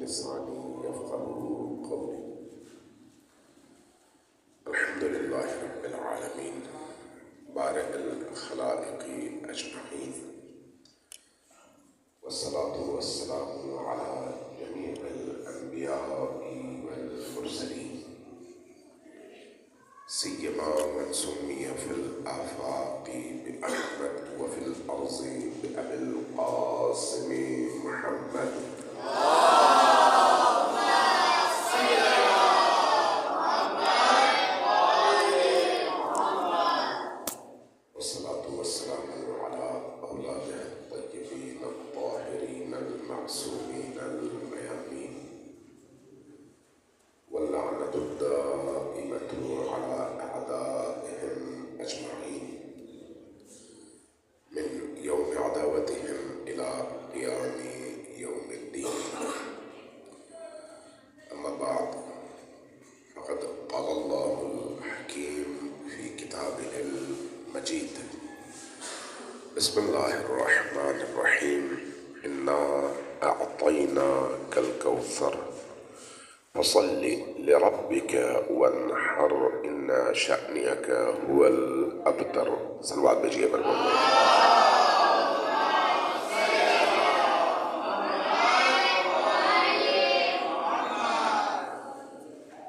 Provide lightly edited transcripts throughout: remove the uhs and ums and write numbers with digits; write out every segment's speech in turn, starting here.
لساني يفقهوا قولي. الحمد لله رب العالمين بارئ الخلائق أجمعين، والصلاة والسلام على جميع الأنبياء والمرسلين، سيما من سمي في الآفاق بأحمد وفي الأرض بأبي القاسم محمد. والصلاة والسلام على أولاده الطيبين الطاهرين المعصومين الميامين، واللعنة الدائمة على أعدائهم أجمعين من يوم عداوتهم إلى قيام يوم الدين. أما بعد، فقد قال الله الحكيم في كتابه المجيد: بسم الله الرحمن الرحيم، إنا أعطيناك الكوثر فصل لربك وانحر إن شأنك هو الأبتر. صلوات بجيب المولى.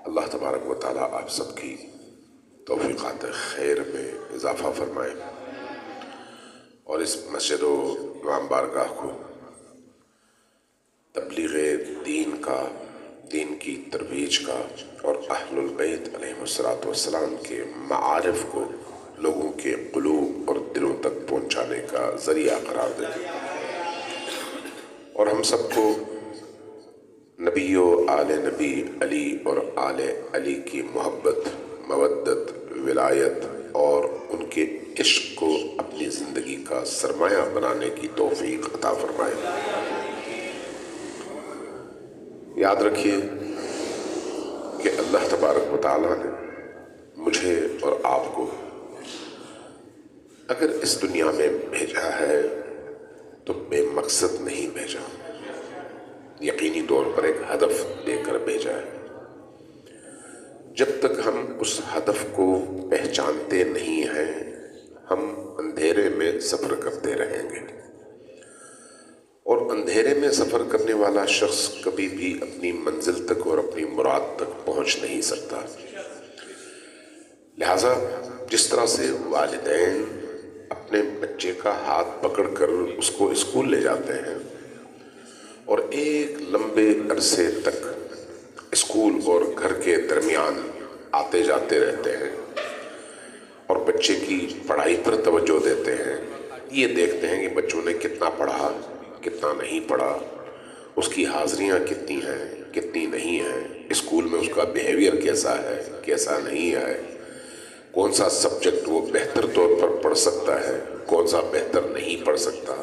اللہ تبارک و تعالیٰ آپ سب کی توفیقات خیر میں اضافہ فرمائے اور اس مسجد و امام بارگاہ کو تبلیغ دین کا، دین کی ترویج کا اور اہل البیت علیہ السلام کے معارف کو لوگوں کے قلوب اور دلوں تک پہنچانے کا ذریعہ قرار دے، اور ہم سب کو نبی و آل نبی علی اور آل علی کی محبت، مودت، ولایت اور ان کے عشق کو اپنی زندگی کا سرمایہ بنانے کی توفیق عطا فرمائے۔ یاد رکھیے کہ اللہ تبارک و تعالیٰ نے مجھے اور آپ کو اگر اس دنیا میں بھیجا ہے تو بے مقصد نہیں بھیجا، یقینی طور پر ایک ہدف دے کر بھیجا ہے۔ جب تک ہم اس ہدف کو پہچانتے نہیں ہیں، ہم اندھیرے میں سفر کرتے رہیں گے، اور اندھیرے میں سفر کرنے والا شخص کبھی بھی اپنی منزل تک اور اپنی مراد تک پہنچ نہیں سکتا۔ لہٰذا جس طرح سے والدین اپنے بچے کا ہاتھ پکڑ کر اس کو اسکول لے جاتے ہیں اور ایک لمبے عرصے تک اسکول اور گھر کے درمیان آتے جاتے رہتے ہیں اور بچے کی پڑھائی پر توجہ دیتے ہیں، یہ دیکھتے ہیں کہ بچوں نے کتنا پڑھا، کتنا نہیں پڑھا، اس کی حاضریاں کتنی ہیں، کتنی نہیں ہیں، اسکول میں اس کا بیہیویئر کیسا ہے، کیسا نہیں ہے، کون سا سبجیکٹ وہ بہتر طور پر پڑھ سکتا ہے، کون سا بہتر نہیں پڑھ سکتا۔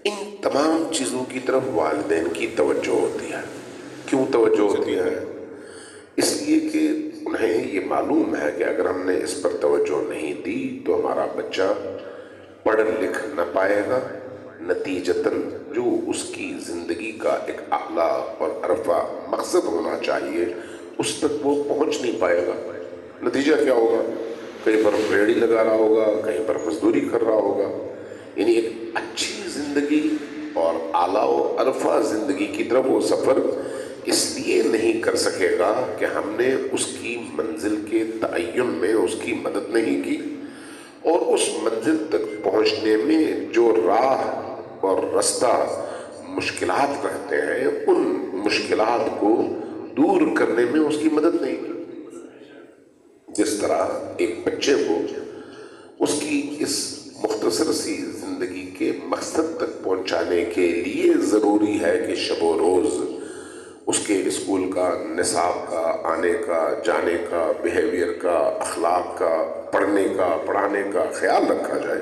ان تمام چیزوں کی طرف والدین کی توجہ ہوتی ہے۔ کیوں توجہ ہوتی ہے؟ اس لیے کہ انہیں یہ معلوم ہے کہ اگر ہم نے اس پر توجہ نہیں دی تو ہمارا بچہ پڑھ لکھ نہ پائے گا، نتیجتاً جو اس کی زندگی کا ایک اعلیٰ اور عرفہ مقصد ہونا چاہیے اس تک وہ پہنچ نہیں پائے گا۔ نتیجہ کیا ہوگا؟ کہیں پر ریڑھی لگا رہا ہوگا، کہیں پر مزدوری کر رہا ہوگا، یعنی ایک اچھی زندگی اور اعلیٰ و عرفہ زندگی کی طرف وہ سفر اس لیے نہیں کر سکے گا کہ ہم نے اس کی منزل کے تعین میں اس کی مدد نہیں کی، اور اس منزل تک پہنچنے میں جو راہ اور رستہ مشکلات رہتے ہیں ان مشکلات کو دور کرنے میں اس کی مدد نہیں کی۔ جس طرح ایک بچے کو اس کی اس مختصر سی زندگی کے مقصد تک پہنچانے کے لیے ضروری ہے کہ شب و روز اس کے اسکول کا، نصاب کا، آنے کا، جانے کا، بیہیویئر کا، اخلاق کا، پڑھنے کا، پڑھانے کا خیال رکھا جائے،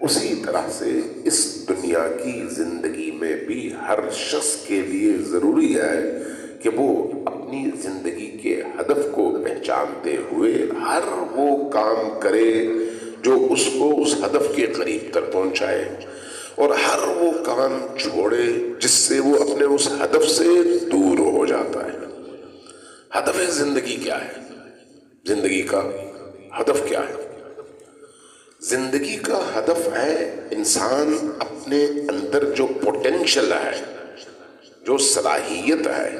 اسی طرح سے اس دنیا کی زندگی میں بھی ہر شخص کے لیے ضروری ہے کہ وہ اپنی زندگی کے ہدف کو پہچانتے ہوئے ہر وہ کام کرے جو اس کو اس ہدف کے قریب تک پہنچائے، اور ہر وہ کام چھوڑے جس سے وہ اپنے اس ہدف سے دور ہو جاتا ہے۔ ہدف زندگی کیا ہے؟ زندگی کا ہدف کیا ہے؟ زندگی کا ہدف ہے انسان اپنے اندر جو پوٹینشل ہے، جو صلاحیت ہے،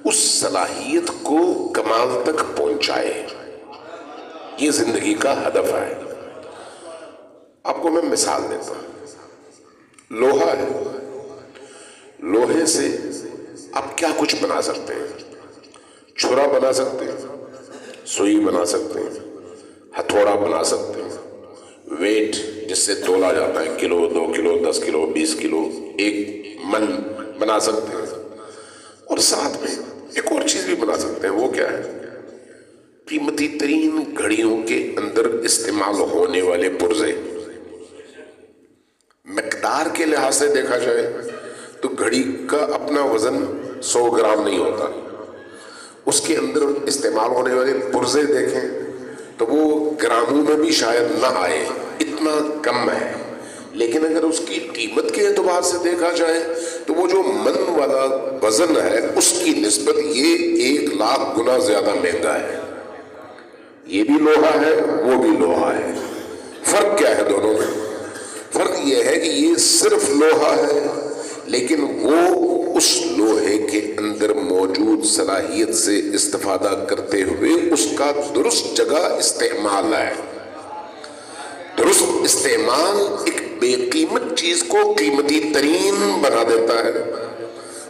اس صلاحیت کو کمال تک پہنچائے۔ یہ زندگی کا ہدف ہے۔ آپ کو میں مثال دیتا ہوں۔ لوہا ہے، لوہے سے آپ کیا کچھ بنا سکتے ہیں؟ چھرا بنا سکتے ہیں، سوئی بنا سکتے ہیں، ہتھوڑا بنا سکتے ہیں، ویٹ جس سے تولا جاتا ہے، کلو، 2 کلو، 10 کلو، 20 کلو، 1 من بنا سکتے ہیں۔ اور ساتھ میں ایک اور چیز بھی بنا سکتے ہیں۔ وہ کیا ہے؟ قیمتی ترین گھڑیوں کے اندر استعمال ہونے والے پرزے۔ مقدار کے لحاظ سے دیکھا جائے تو گھڑی کا اپنا وزن 100 گرام نہیں ہوتا، اس کے اندر استعمال ہونے والے پرزے دیکھیں تو وہ گراموں میں بھی شاید نہ آئے، اتنا کم ہے۔ لیکن اگر اس کی قیمت کے اعتبار سے دیکھا جائے تو وہ جو من والا وزن ہے اس کی نسبت یہ 1,00,000 گنا زیادہ مہنگا ہے۔ یہ بھی لوہا ہے، وہ بھی لوہا ہے۔ فرق کیا ہے دونوں میں؟ فرق یہ ہے کہ یہ صرف لوہا ہے، لیکن وہ اس لوہے کے اندر موجود صلاحیت سے استفادہ کرتے ہوئے اس کا درست جگہ استعمال ہے۔ درست استعمال ایک بے قیمت چیز کو قیمتی ترین بنا دیتا ہے،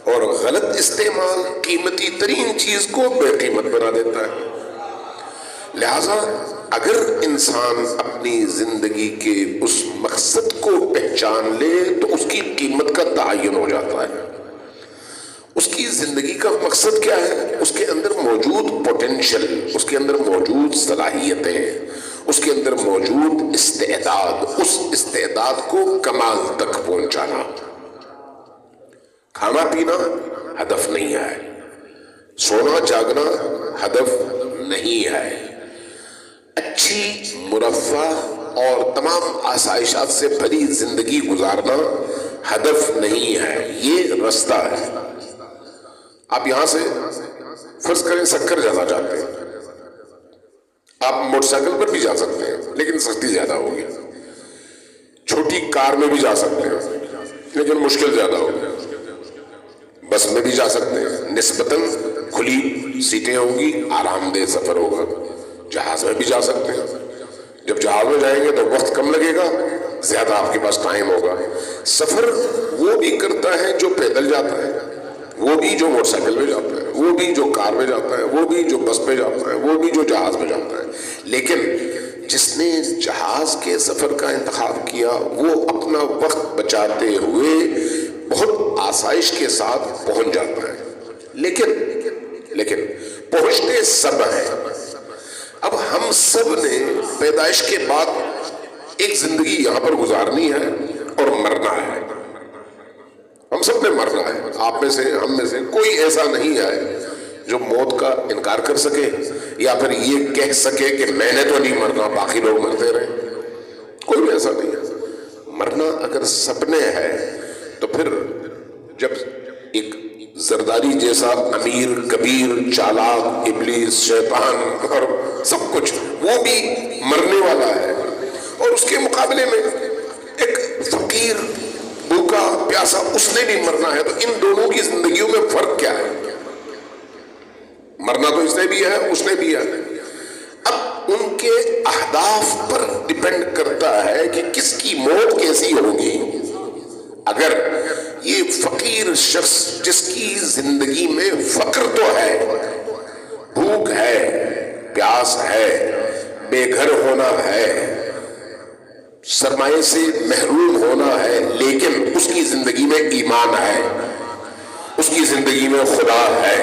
اور غلط استعمال قیمتی ترین چیز کو بے قیمت بنا دیتا ہے۔ لہذا اگر انسان اپنی زندگی کے اس مقصد کو پہچان لے تو اس کی قیمت کا تعین ہو جاتا ہے۔ اس کی زندگی کا مقصد کیا ہے؟ اس کے اندر موجود پوٹینشل، اس کے اندر موجود صلاحیتیں، اس کے اندر موجود استعداد، اس استعداد کو کمال تک پہنچانا۔ کھانا پینا ہدف نہیں ہے، سونا جاگنا ہدف نہیں ہے، اچھی مرفہ اور تمام آسائشات سے بھری زندگی گزارنا ہدف نہیں ہے، یہ رستہ ہے۔ آپ یہاں سے فرض کریں سکر جانا چاہتے ہیں، آپ موٹر سائیکل پر بھی جا سکتے ہیں لیکن سستی زیادہ ہوگی، چھوٹی کار میں بھی جا سکتے ہیں لیکن مشکل زیادہ ہوگی، بس میں بھی جا سکتے ہیں، نسبتاً کھلی سیٹیں ہوں گی، آرام دہ سفر ہوگا، جہاز میں بھی جا سکتے ہیں، جب جہاز میں جائیں گے تو وقت کم لگے گا، زیادہ آپ کے پاس ٹائم ہوگا۔ سفر وہ بھی کرتا ہے جو پیدل جاتا ہے، وہ بھی جو موٹر سائیکل میں جاتا ہے، وہ بھی جو کار میں جاتا ہے، وہ بھی جو بس پہ جاتا ہے، وہ بھی جو جہاز میں جاتا ہے۔ لیکن جس نے جہاز کے سفر کا انتخاب کیا وہ اپنا وقت بچاتے ہوئے بہت آسائش کے ساتھ پہنچ جاتا ہے، لیکن پہنچتے سب ہیں۔ اب ہم سب نے پیدائش کے بعد ایک زندگی یہاں پر گزارنی ہے اور مرنا ہے، ہم سب نے مرنا ہے۔ آپ میں سے، ہم میں سے کوئی ایسا نہیں ہے جو موت کا انکار کر سکے یا پھر یہ کہہ سکے کہ میں نے تو نہیں مرنا، باقی لوگ مرتے رہے، کوئی بھی ایسا نہیں ہے۔ مرنا اگر سپنے ہے تو پھر جب ایک زرداری جیسا امیر، کبیر، چالاک، ابلیس، شیطان اور سب کچھ وہ بھی مرنے والا ہے، اور اس کے مقابلے میں ایک فقیر، بھوکا، پیاسا، اس نے بھی مرنا ہے، تو ان دونوں کی زندگیوں میں فرق کیا ہے؟ مرنا تو اس نے بھی ہے، اس نے بھی ہے۔ اب ان کے اہداف پر ڈیپینڈ کرتا ہے کہ کس کی موت کیسی ہوگی۔ اگر یہ فقیر شخص جس کی زندگی میں فقر تو ہے، بھوک ہے، پیاس ہے، بے گھر ہونا ہے، سرمایہ سے محروم ہونا ہے، لیکن اس کی زندگی میں ایمان ہے، اس کی زندگی میں خدا ہے،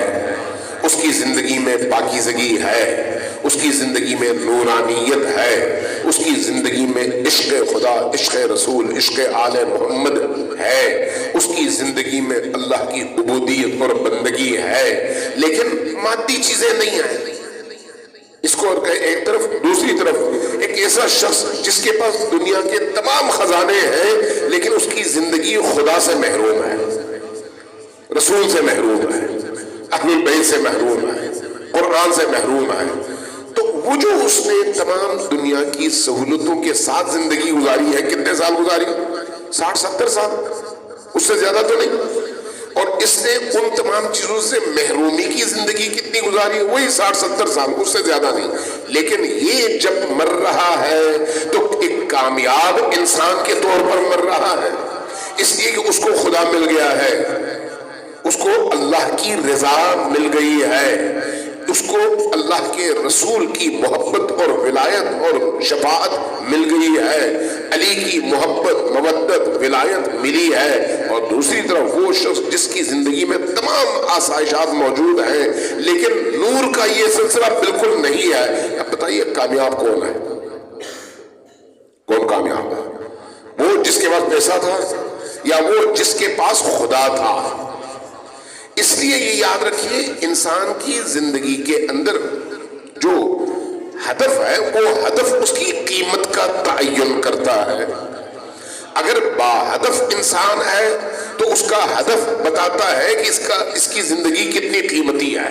اس کی زندگی میں پاکیزگی ہے، اس کی زندگی میں نورانیت ہے، اس کی زندگی میں عشق خدا، عشق رسول، عشق آل محمد ہے، اس کی زندگی میں اللہ کی عبودیت اور بندگی ہے، لیکن مادی چیزیں نہیں ہیں۔ اس کو اور ایک طرف، دوسری طرف ایک ایسا شخص جس کے پاس دنیا کے تمام خزانے ہیں لیکن اس کی زندگی خدا سے محروم ہے، رسول سے محروم ہے، اہل البیت سے محروم ہے، قرآن سے محروم ہے. تو وہ جو اس نے تمام دنیا کی سہولتوں کے ساتھ زندگی گزاری ہے، کتنے سال گزاری؟ 60-70 سال، اس سے زیادہ تو نہیں. اور اس نے ان تمام چیزوں سے محرومی کی زندگی کتنی گزاری ہے؟ وہی 60-70 سال، اس سے زیادہ نہیں. لیکن یہ جب مر رہا ہے تو ایک کامیاب انسان کے طور پر مر رہا ہے، اس لیے کہ اس کو خدا مل گیا ہے، اس کو اللہ کی رضا مل گئی ہے، اس کو اللہ کے رسول کی محبت اور ولایت اور شفاعت مل گئی ہے، علی کی محبت، مودت، ولایت ملی ہے. اور دوسری طرف وہ شخص جس کی زندگی میں تمام آسائشات موجود ہیں لیکن نور کا یہ سلسلہ بالکل نہیں ہے. اب بتائیے کامیاب کون ہے؟ کون کامیاب ہے؟ وہ جس کے پاس پیسہ تھا یا وہ جس کے پاس خدا تھا؟ اس لیے یہ یاد رکھیے، انسان کی زندگی کے اندر جو ہدف ہے وہ ہدف اس کی قیمت کا تعین کرتا ہے. اگر با ہدف انسان ہے تو اس کا ہدف بتاتا ہے کہ اس کی زندگی کتنی قیمتی ہے.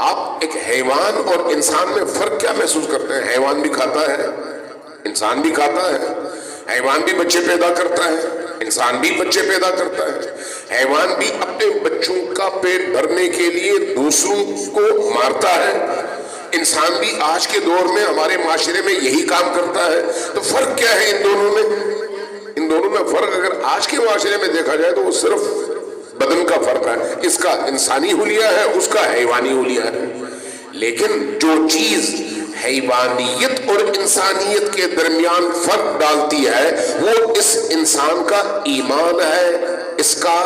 آپ ایک حیوان اور انسان میں فرق کیا محسوس کرتے ہیں؟ حیوان بھی کھاتا ہے، انسان بھی کھاتا ہے، حیوان بھی بچے پیدا کرتا ہے، انسان بھی بچے پیدا کرتا ہے. حیوان بھی اپنے بچوں کا پیٹ بھرنے کے لیے دوسروں کو مارتا ہے، انسان بھی آج کے دور میں ہمارے معاشرے میں یہی کام کرتا ہے. تو فرق کیا ہے ان دونوں میں؟ ان دونوں میں فرق اگر آج کے معاشرے میں دیکھا جائے تو وہ صرف بدن کا فرق ہے. اس کا انسانی حلیہ ہے، اس کا حیوانی حلیہ ہے. لیکن جو چیز حیوانیت اور انسانیت کے درمیان فرق ڈالتی ہے وہ اس انسان کا ایمان ہے، اس کا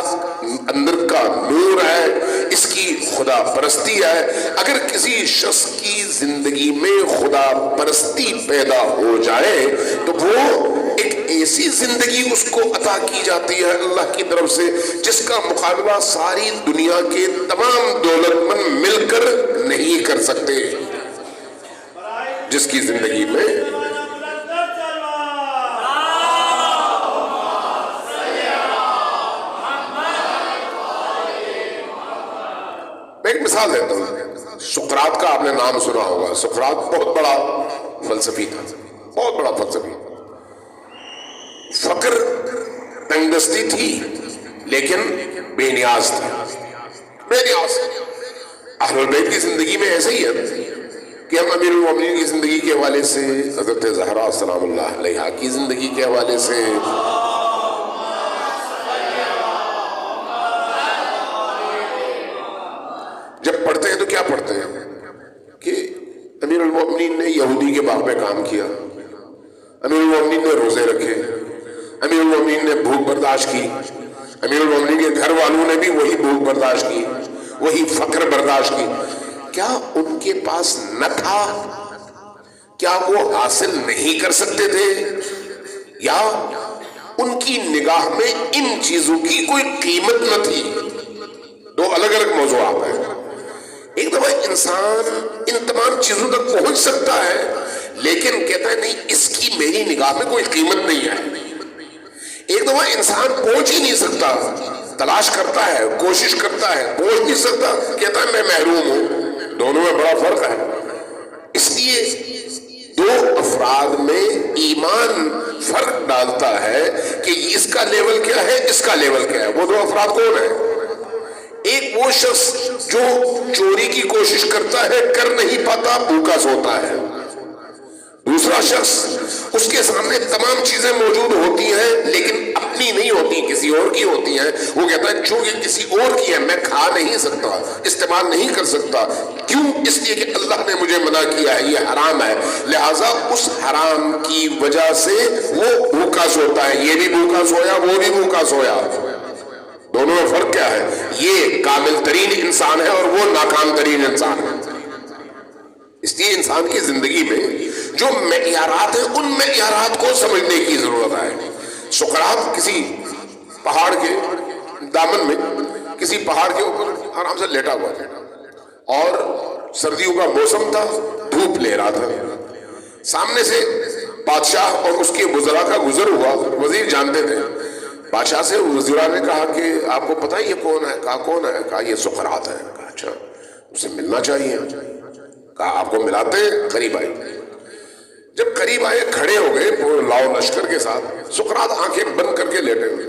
اندر کا نور ہے، اس کی خدا پرستی ہے. اگر کسی شخص کی زندگی میں خدا پرستی پیدا ہو جائے تو وہ ایک ایسی زندگی اس کو عطا کی جاتی ہے اللہ کی طرف سے جس کا مقابلہ ساری دنیا کے تمام دولت مند مل کر نہیں کر سکتے. جس کی زندگی میں میں ایک مثال دیتا ہوں. سقراط کا آپ نے نام سنا ہوگا. سقراط بہت بڑا فلسفی تھا، بہت بڑا فلسفی. فقر، تنگ دستی تھی لیکن بے نیاز تھا، بے نیاز. اہل البیت کی زندگی میں ایسے ہی ہے کہ ہم امیر المومنین کی زندگی کے حوالے سے، حضرت زہرا سلام اللہ علیہا کی زندگی کے حوالے سے، جب پڑھتے ہیں تو کیا پڑھتے ہیں کہ امیر المومنین نے یہودی کے باغ میں کام کیا، امیر المومنین نے روزے رکھے، امیر المومنین نے بھوک برداشت کی، امیر المومنین کے گھر والوں نے بھی وہی بھوک برداشت کی، وہی فقر برداشت کی. کیا ان کے پاس نہ تھا؟ کیا وہ حاصل نہیں کر سکتے تھے؟ یا ان کی نگاہ میں ان چیزوں کی کوئی قیمت نہ تھی؟ دو الگ الگ موضوعات ہیں. ایک دفعہ انسان ان تمام چیزوں تک پہنچ سکتا ہے لیکن کہتا ہے نہیں، اس کی میری نگاہ میں کوئی قیمت نہیں ہے. ایک دفعہ انسان پہنچ ہی نہیں سکتا، تلاش کرتا ہے، کوشش کرتا ہے، پہنچ نہیں سکتا، کہتا ہے میں محروم ہوں. دونوں میں بڑا فرق ہے. اس لیے دو افراد میں ایمان فرق ڈالتا ہے کہ اس کا لیول کیا ہے، اس کا لیول کیا ہے. وہ دو افراد کون ہیں؟ ایک وہ شخص جو چوری کی کوشش کرتا ہے، کر نہیں پاتا، بھوکا سوتا ہے. دوسرا شخص اس کے سامنے تمام چیزیں موجود ہوتی ہیں لیکن اپنی نہیں ہوتی، کسی اور کی ہوتی ہیں. وہ کہتا ہے چونکہ کسی اور کی ہے میں کھا نہیں سکتا، استعمال نہیں کر سکتا. کیوں؟ اس لیے کہ اللہ نے مجھے منع کیا ہے، یہ حرام ہے. لہٰذا اس حرام کی وجہ سے وہ بھوکا سوتا ہے. یہ بھی بھوکا سویا، وہ بھی بھوکا سویا. دونوں میں فرق کیا ہے؟ یہ کامل ترین انسان ہے اور وہ ناکام ترین انسان ہے. اس لیے انسان کی زندگی میں جو معیارات ہیں ان معیارات کو سمجھنے کی ضرورت ہے. سقراط کسی پہاڑ کے دامن میں، کسی پہاڑ کے اوپر آرام سے لیٹا ہوا تھا اور سردیوں کا موسم تھا، دھوپ لے رہا تھا، سامنے سے بادشاہ اور اس کے وزراء کا گزر ہوا، وزیر جانتے تھے، بادشاہ سے وزراء نے کہا کہ آپ کو پتہ ہے یہ کون ہے؟ کہا کون ہے؟ کہا یہ سقراط ہے۔ کہا اچھا، اسے ملنا چاہیے۔ کہا آپ کو ملاتے ہیں؟ قریب آئے۔ جب قریب آئے، کھڑے ہو گئے پورے لاؤ لشکر کے ساتھ، سقراط آنکھیں بند کر کے لیٹے ہوئے۔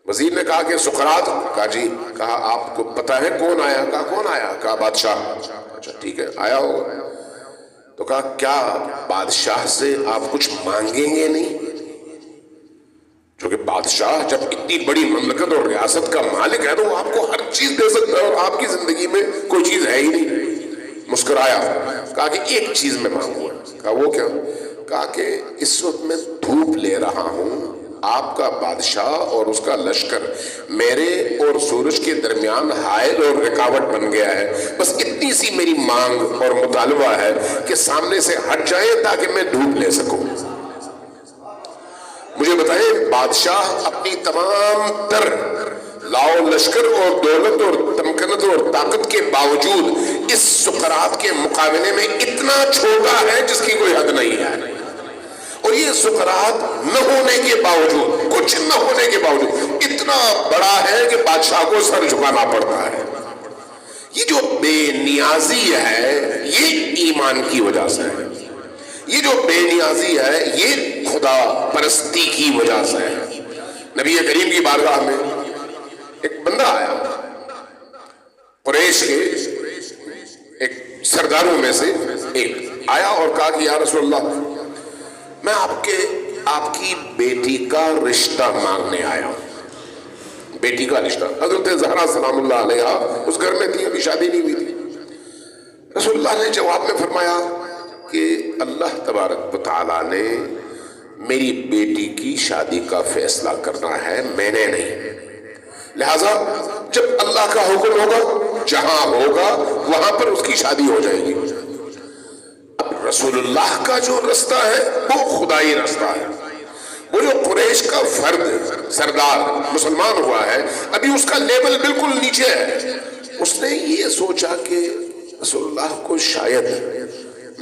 وزیر نے کہا کہ سقراط؟ کہا جی۔ کہا آپ کو پتہ ہے کون آیا؟ کہا کون آیا؟ کہا بادشاہ۔ اچھا ٹھیک ہے، آیا ہوگا۔ تو کہا کیا بادشاہ سے آپ کچھ مانگیں گے نہیں؟ جو کہ بادشاہ جب اتنی بڑی مملکت اور ریاست کا مالک ہے تو وہ آپ کو ہر چیز دے سکتا ہے، اور آپ کی زندگی میں کوئی چیز ہے ہی نہیں۔ مسکرایا، کہا کہ ایک چیز میں مانگوں گا۔ کہا وہ کیا؟ کہا کہ اس وقت میں دھوپ لے رہا ہوں، آپ کا بادشاہ اور اس کا لشکر میرے اور سورج کے درمیان حائل اور رکاوٹ بن گیا ہے، بس اتنی سی میری مانگ اور مطالبہ ہے کہ سامنے سے ہٹ جائیں تاکہ میں دھوپ لے سکوں۔ مجھے بتائیں، بادشاہ اپنی تمام تر لاؤ لشکر اور دولت اور تمکنت اور طاقت کے باوجود اس سقراط کے مقابلے میں اتنا چھوٹا ہے جس کی کوئی حد نہیں ہے، اور یہ سقراط نہ ہونے کے باوجود، کچھ نہ ہونے کے باوجود اتنا بڑا ہے کہ بادشاہ کو سر جھکانا پڑتا ہے۔ یہ جو بے نیازی ہے یہ ایمان کی وجہ سے ہے، یہ جو بے نیازی ہے یہ خدا پرستی کی وجہ سے ہے۔ نبی کریم کی بارگاہ میں ایک بندہ آیا، قریش کے ایک سرداروں میں سے ایک آیا اور کہا کہ یا رسول اللہ، میں آپ کی بیٹی کا رشتہ مانگنے آیا ہوں۔ بیٹی کا رشتہ، حضرت زہرا سلام اللہ علیہا اس گھر میں تھی، ابھی شادی نہیں ہوئی تھی۔ رسول اللہ نے جواب میں فرمایا کہ اللہ تبارک و تعالیٰ نے میری بیٹی کی شادی کا فیصلہ کرنا ہے، میں نے نہیں، لہذا جب اللہ کا حکم ہوگا جہاں ہوگا وہاں پر اس کی شادی ہو جائے گی۔ اب رسول اللہ کا جو رستہ ہے وہ خدائی رستہ ہے، وہ جو قریش کا فرد سردار مسلمان ہوا ہے ابھی اس کا لیول بالکل نیچے ہے، اس نے یہ سوچا کہ رسول اللہ کو شاید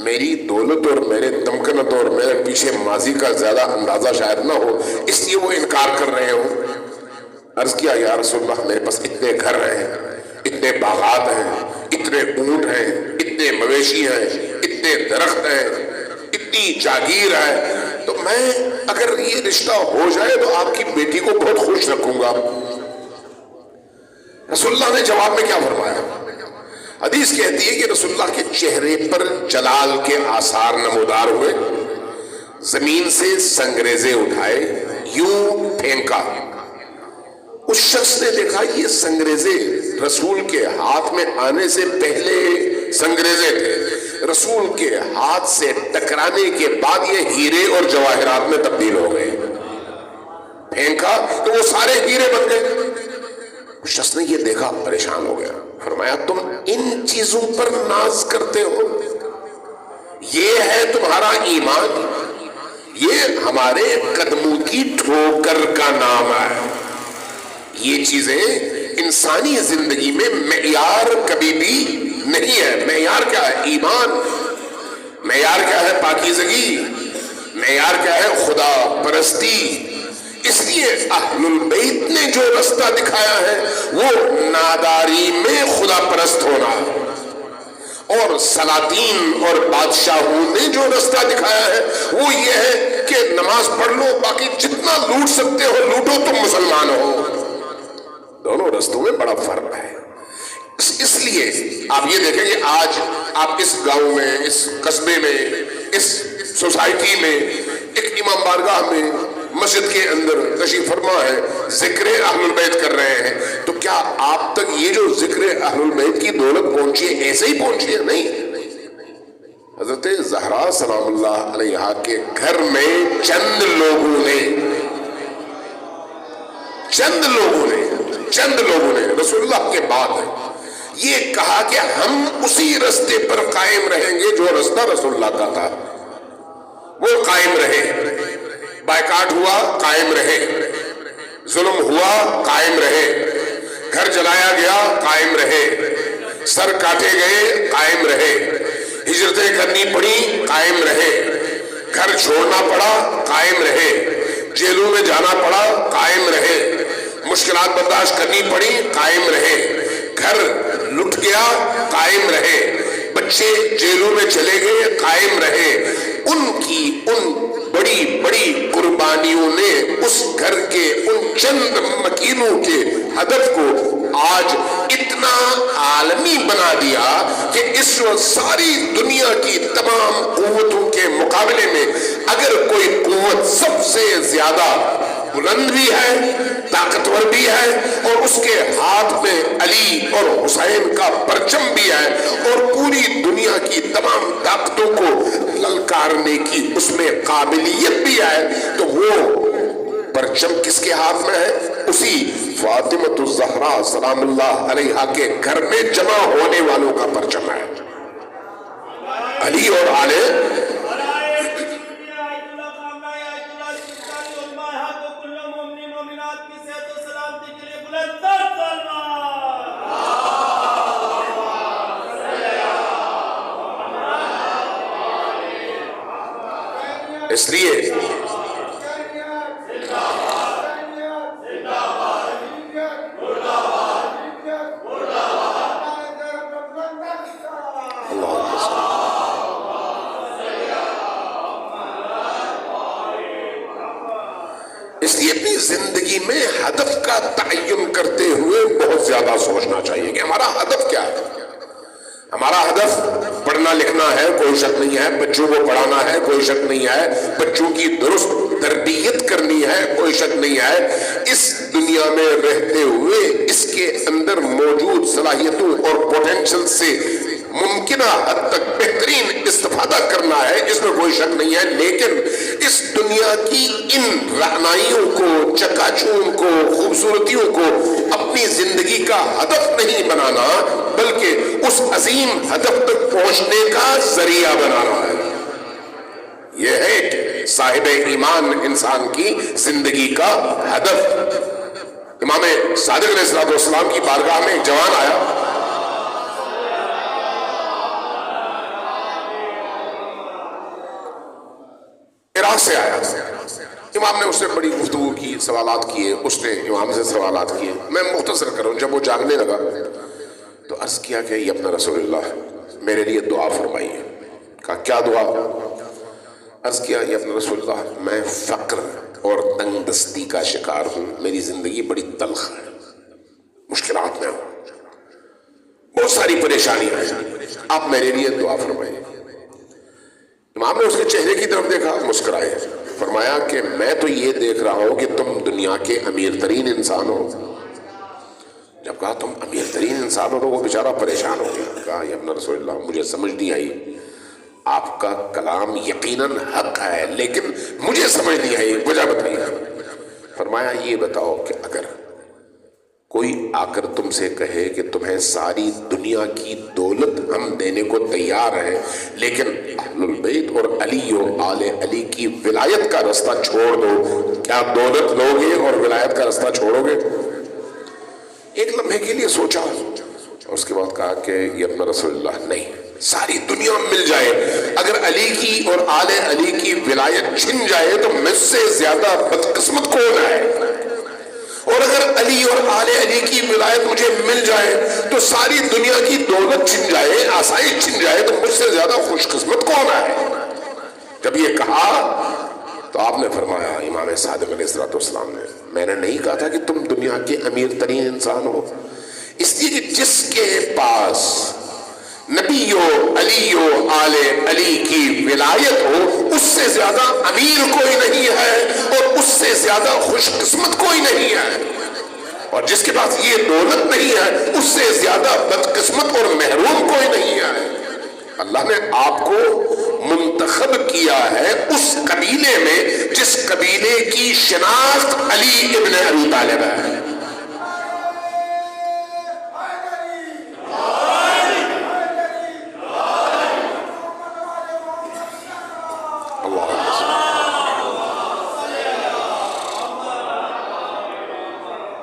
میری دولت اور میرے تمکنت اور میرے پیچھے ماضی کا زیادہ اندازہ شاید نہ ہو، اس لیے وہ انکار کر رہے ہوں۔ عرض کیا یا رسول اللہ، میرے پاس اتنے گھر ہیں، اتنے باغات ہیں، اتنے اونٹ ہیں، اتنے مویشی ہیں، اتنے درخت ہیں، اتنی جاگیر ہے، تو میں اگر یہ رشتہ ہو جائے تو آپ کی بیٹی کو بہت خوش رکھوں گا۔ رسول اللہ نے جواب میں کیا فرمایا؟ حدیث کہتی ہے کہ رسول اللہ کے چہرے پر جلال کے آثار نمودار ہوئے، زمین سے سنگریزے اٹھائے، یوں پھینکا۔ اس شخص نے دیکھا یہ سنگریزے رسول کے ہاتھ میں آنے سے پہلے سنگریزے تھے، رسول کے ہاتھ سے ٹکرانے کے بعد یہ ہیرے اور جواہرات میں تبدیل ہو گئے۔ پھینکا تو وہ سارے ہیرے بن گئے۔ اس شخص نے یہ دیکھا، پریشان ہو گیا، فرمایا تم ان چیزوں پر ناز کرتے ہو؟ یہ ہے تمہارا ایمان؟ یہ ہمارے قدموں کی ٹھوکر کا نام ہے۔ یہ چیزیں انسانی زندگی میں معیار کبھی بھی نہیں ہے۔ معیار کیا ہے؟ ایمان۔ معیار کیا ہے؟ پاکیزگی۔ معیار کیا ہے؟ خدا پرستی۔ اس لیے اہل البیت نے جو رستہ دکھایا ہے وہ ناداری میں خدا پرست ہونا، اور سلاطین اور بادشاہوں نے جو رستہ دکھایا ہے وہ یہ ہے کہ نماز پڑھ لو، باقی جتنا لوٹ سکتے ہو لوٹو، تم مسلمان ہو۔ دونوں رستوں میں بڑا فرق ہے۔ اس لیے آپ یہ دیکھیں کہ آج آپ اس گاؤں میں، اس قصبے میں، اس سوسائٹی میں ایک امام بارگاہ میں مسجد کے اندر تشریف فرما ہے، ذکر اہل البیت کر رہے ہیں، تو کیا آپ تک یہ جو ذکر اہل البیت کی دولت پہنچی ہے ایسے ہی پہنچی ہے؟ نہیں۔ حضرت زہرا سلام اللہ علیہا کے گھر میں چند لوگوں نے رسول اللہ کے بعد یہ کہا کہ ہم اسی رستے پر قائم رہیں گے جو رستہ رسول اللہ کا تھا، وہ قائم رہے۔ بائیکاٹ ہوا، قائم رہے، ظلم ہوا، قائم رہے، گھر جلایا گیا، قائم رہے، سر کاٹے گئے قائم رہے، ہجرتیں کرنی پڑی قائم رہے، گھر چھوڑنا پڑا قائم رہے، جیلوں میں جانا پڑا قائم رہے، مشکلات برداشت کرنی پڑی قائم رہے، گھر لٹ گیا قائم رہے، بچے جیلوں میں چلے گئے قائم رہے۔ ان کی ان بڑی بڑی قربانیوں نے اس گھر کے ان چند مکینوں کے ہدف کو آج اتنا عالمی بنا دیا کہ اس وقت ساری دنیا کی تمام قوتوں کے مقابلے میں اگر کوئی قوت سب سے زیادہ بلند بھی ہے، طاقتور بھی ہے، اور اس کے ہاتھ میں علی اور حسین کا پرچم بھی ہے، اور پوری دنیا کی تمام طاقتوں کو للکارنے کی اس میں قابلیت بھی ہے، تو وہ پرچم کس کے ہاتھ میں ہے؟ اسی فاطمۃ الزہرا سلام اللہ علیہا کے گھر میں جمع ہونے والوں کا پرچم ہے، علی اور آلے۔ اس لیے اپنی زندگی میں ہدف کا تعین کرتے ہوئے بہت زیادہ سوچنا چاہیے کہ ہمارا ہدف کیا ہے۔ ہمارا ہدف پڑھنا لکھنا ہے، کوئی شک نہیں ہے، بچوں کو پڑھانا ہے، کوئی شک نہیں ہے، بچوں کی درست تربیت کرنی ہے، کوئی شک نہیں ہے، اس دنیا میں رہتے ہوئے اس کے اندر موجود صلاحیتوں اور پوٹینشل سے ممکنہ حد تک بہترین استفادہ کرنا ہے، اس میں کوئی شک نہیں ہے، لیکن اس دنیا کی ان رعنائیوں کو، چکاچون کو، خوبصورتیوں کو اپنی زندگی کا ہدف نہیں بنانا، بلکہ اس عظیم ہدف تک پہنچنے کا ذریعہ بنانا ہے۔ یہ ہے صاحب ایمان انسان کی زندگی کا ہدف۔ امام صادق علیہ السلام کی بارگاہ میں ایک جوان آیا، عراق سے آیا، امام نے اس سے بڑی گفتگو کی، سوالات کیے، اس نے امام سے سوالات کیے، میں مختصر کروں۔ جب وہ جاگنے لگا تو عرض کیا کہ یہ اپنا رسول اللہ میرے لیے دعا فرمائیے۔ کہا کیا دعا؟ عرض کیا یہ اپنا رسول اللہ میں فقر اور تنگ دستی کا شکار ہوں، میری زندگی بڑی تلخ ہے، مشکلات میں ہوں، بہت ساری پریشانیاں ہیں، آپ میرے لیے دعا فرمائیے۔ امام نے اس کے چہرے کی طرف دیکھا، مسکرائے، فرمایا کہ میں تو یہ دیکھ رہا ہوں کہ تم دنیا کے امیر ترین انسان ہو۔ جب کہا تم امیر ترین انسان ہو تو وہ بیچارہ پریشان ہو گیا، کہا یہ اپنا رسول اللہ مجھے سمجھ نہیں آئی، آپ کا کلام یقیناً حق ہے لیکن مجھے سمجھ نہیں آئی، وجہ بتائیے۔ فرمایا یہ بتاؤ کہ اگر کوئی آ کر تم سے کہے کہ تمہیں ساری دنیا کی دولت ہم دینے کو تیار ہیں لیکن اہل البیت اور علی و آل علی کی ولایت کا رستہ چھوڑ دو، کیا دولت لوگے اور ولایت کا رستہ چھوڑو گے؟ ایک لمحے کے لیے سوچا، اس کے بعد کہا کہ یہ اپنا رسول اللہ نہیں، ساری دنیا مل جائے، اگر علی کی اور آل علی کی ولایت چھن جائے تو مجھ سے زیادہ بدقسمت کون ہے، اور اگر علی اور آل علی کی ولایت مجھے مل جائے تو ساری دنیا کی دولت چھن جائے، آسائش چھن جائے تو مجھ سے زیادہ خوش قسمت کون ہے۔ جب یہ کہا تو آپ نے فرمایا، امام صادق علیہ السلام نے، میں نے نہیں کہا تھا کہ تم دنیا کے امیر ترین انسان ہو، اس لیے کہ جس کے پاس نبی و علی و آل علی کی ولایت ہو اس سے زیادہ امیر کوئی نہیں ہے اور اس سے زیادہ خوش قسمت کوئی نہیں ہے، اور جس کے پاس یہ دولت نہیں ہے اس سے زیادہ بدقسمت اور محروم کوئی نہیں ہے۔ اللہ نے آپ کو منتخب کیا ہے اس قبیلے میں جس قبیلے کی شناخت علی ابن ابی طالب ہے۔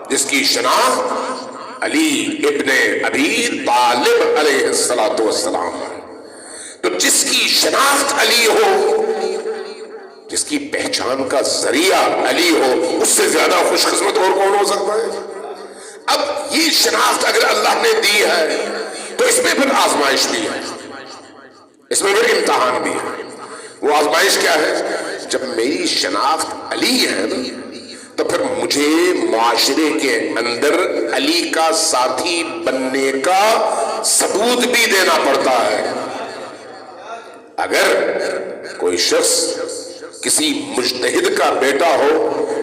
جس کی شناخت علی ابن ابی طالب علیہ السلام. تو جس کی شناخت علی ہو، جس کی پہچان کا ذریعہ علی ہو، اس سے زیادہ خوش قسمت اور کون ہو سکتا ہے؟ اب یہ شناخت اگر اللہ نے دی ہے تو اس میں پھر آزمائش بھی ہے، اس میں پھر امتحان بھی ہے. وہ آزمائش کیا ہے؟ جب میری شناخت علی ہے نا، تو پھر مجھے معاشرے کے اندر علی کا ساتھی بننے کا ثبوت بھی دینا پڑتا ہے. اگر کوئی شخص کسی مجتہد کا بیٹا ہو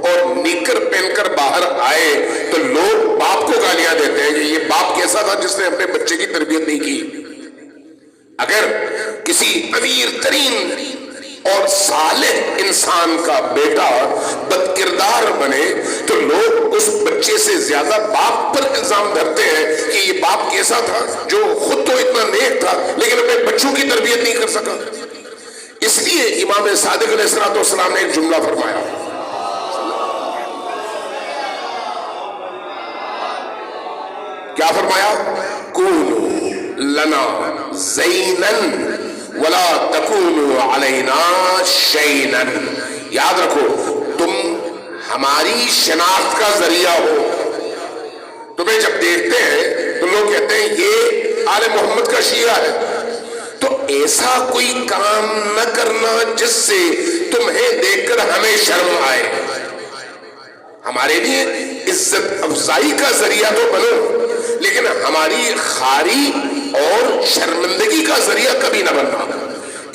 اور نیکر پہن کر باہر آئے تو لوگ باپ کو گالیاں دیتے ہیں کہ یہ باپ کیسا تھا جس نے اپنے بچے کی تربیت نہیں کی. اگر کسی امیر ترین اور صالح انسان کا بیٹا بد کردار بنے تو لوگ اس بچے سے زیادہ باپ پر الزام دھرتے ہیں کہ یہ باپ کیسا تھا جو خود تو اتنا نیک تھا لیکن اپنے بچوں کی تربیت نہیں کر سکا. اس لیے امام صادق علیہ السلام نے ایک جملہ فرمایا، کیا فرمایا؟ کونوا لنا زینا ولا تکونوا علینا شینا. یاد رکھو تم ہماری شناخت کا ذریعہ ہو. تمہیں جب دیکھتے ہیں تو لوگ کہتے ہیں یہ آل محمد کا شیعہ ہے، تو ایسا کوئی کام نہ کرنا جس سے تمہیں دیکھ کر ہمیں شرم آئے. ہمارے لیے عزت افزائی کا ذریعہ تو بنو، لیکن ہماری خاری اور شرمندگی کا ذریعہ کبھی نہ بننا.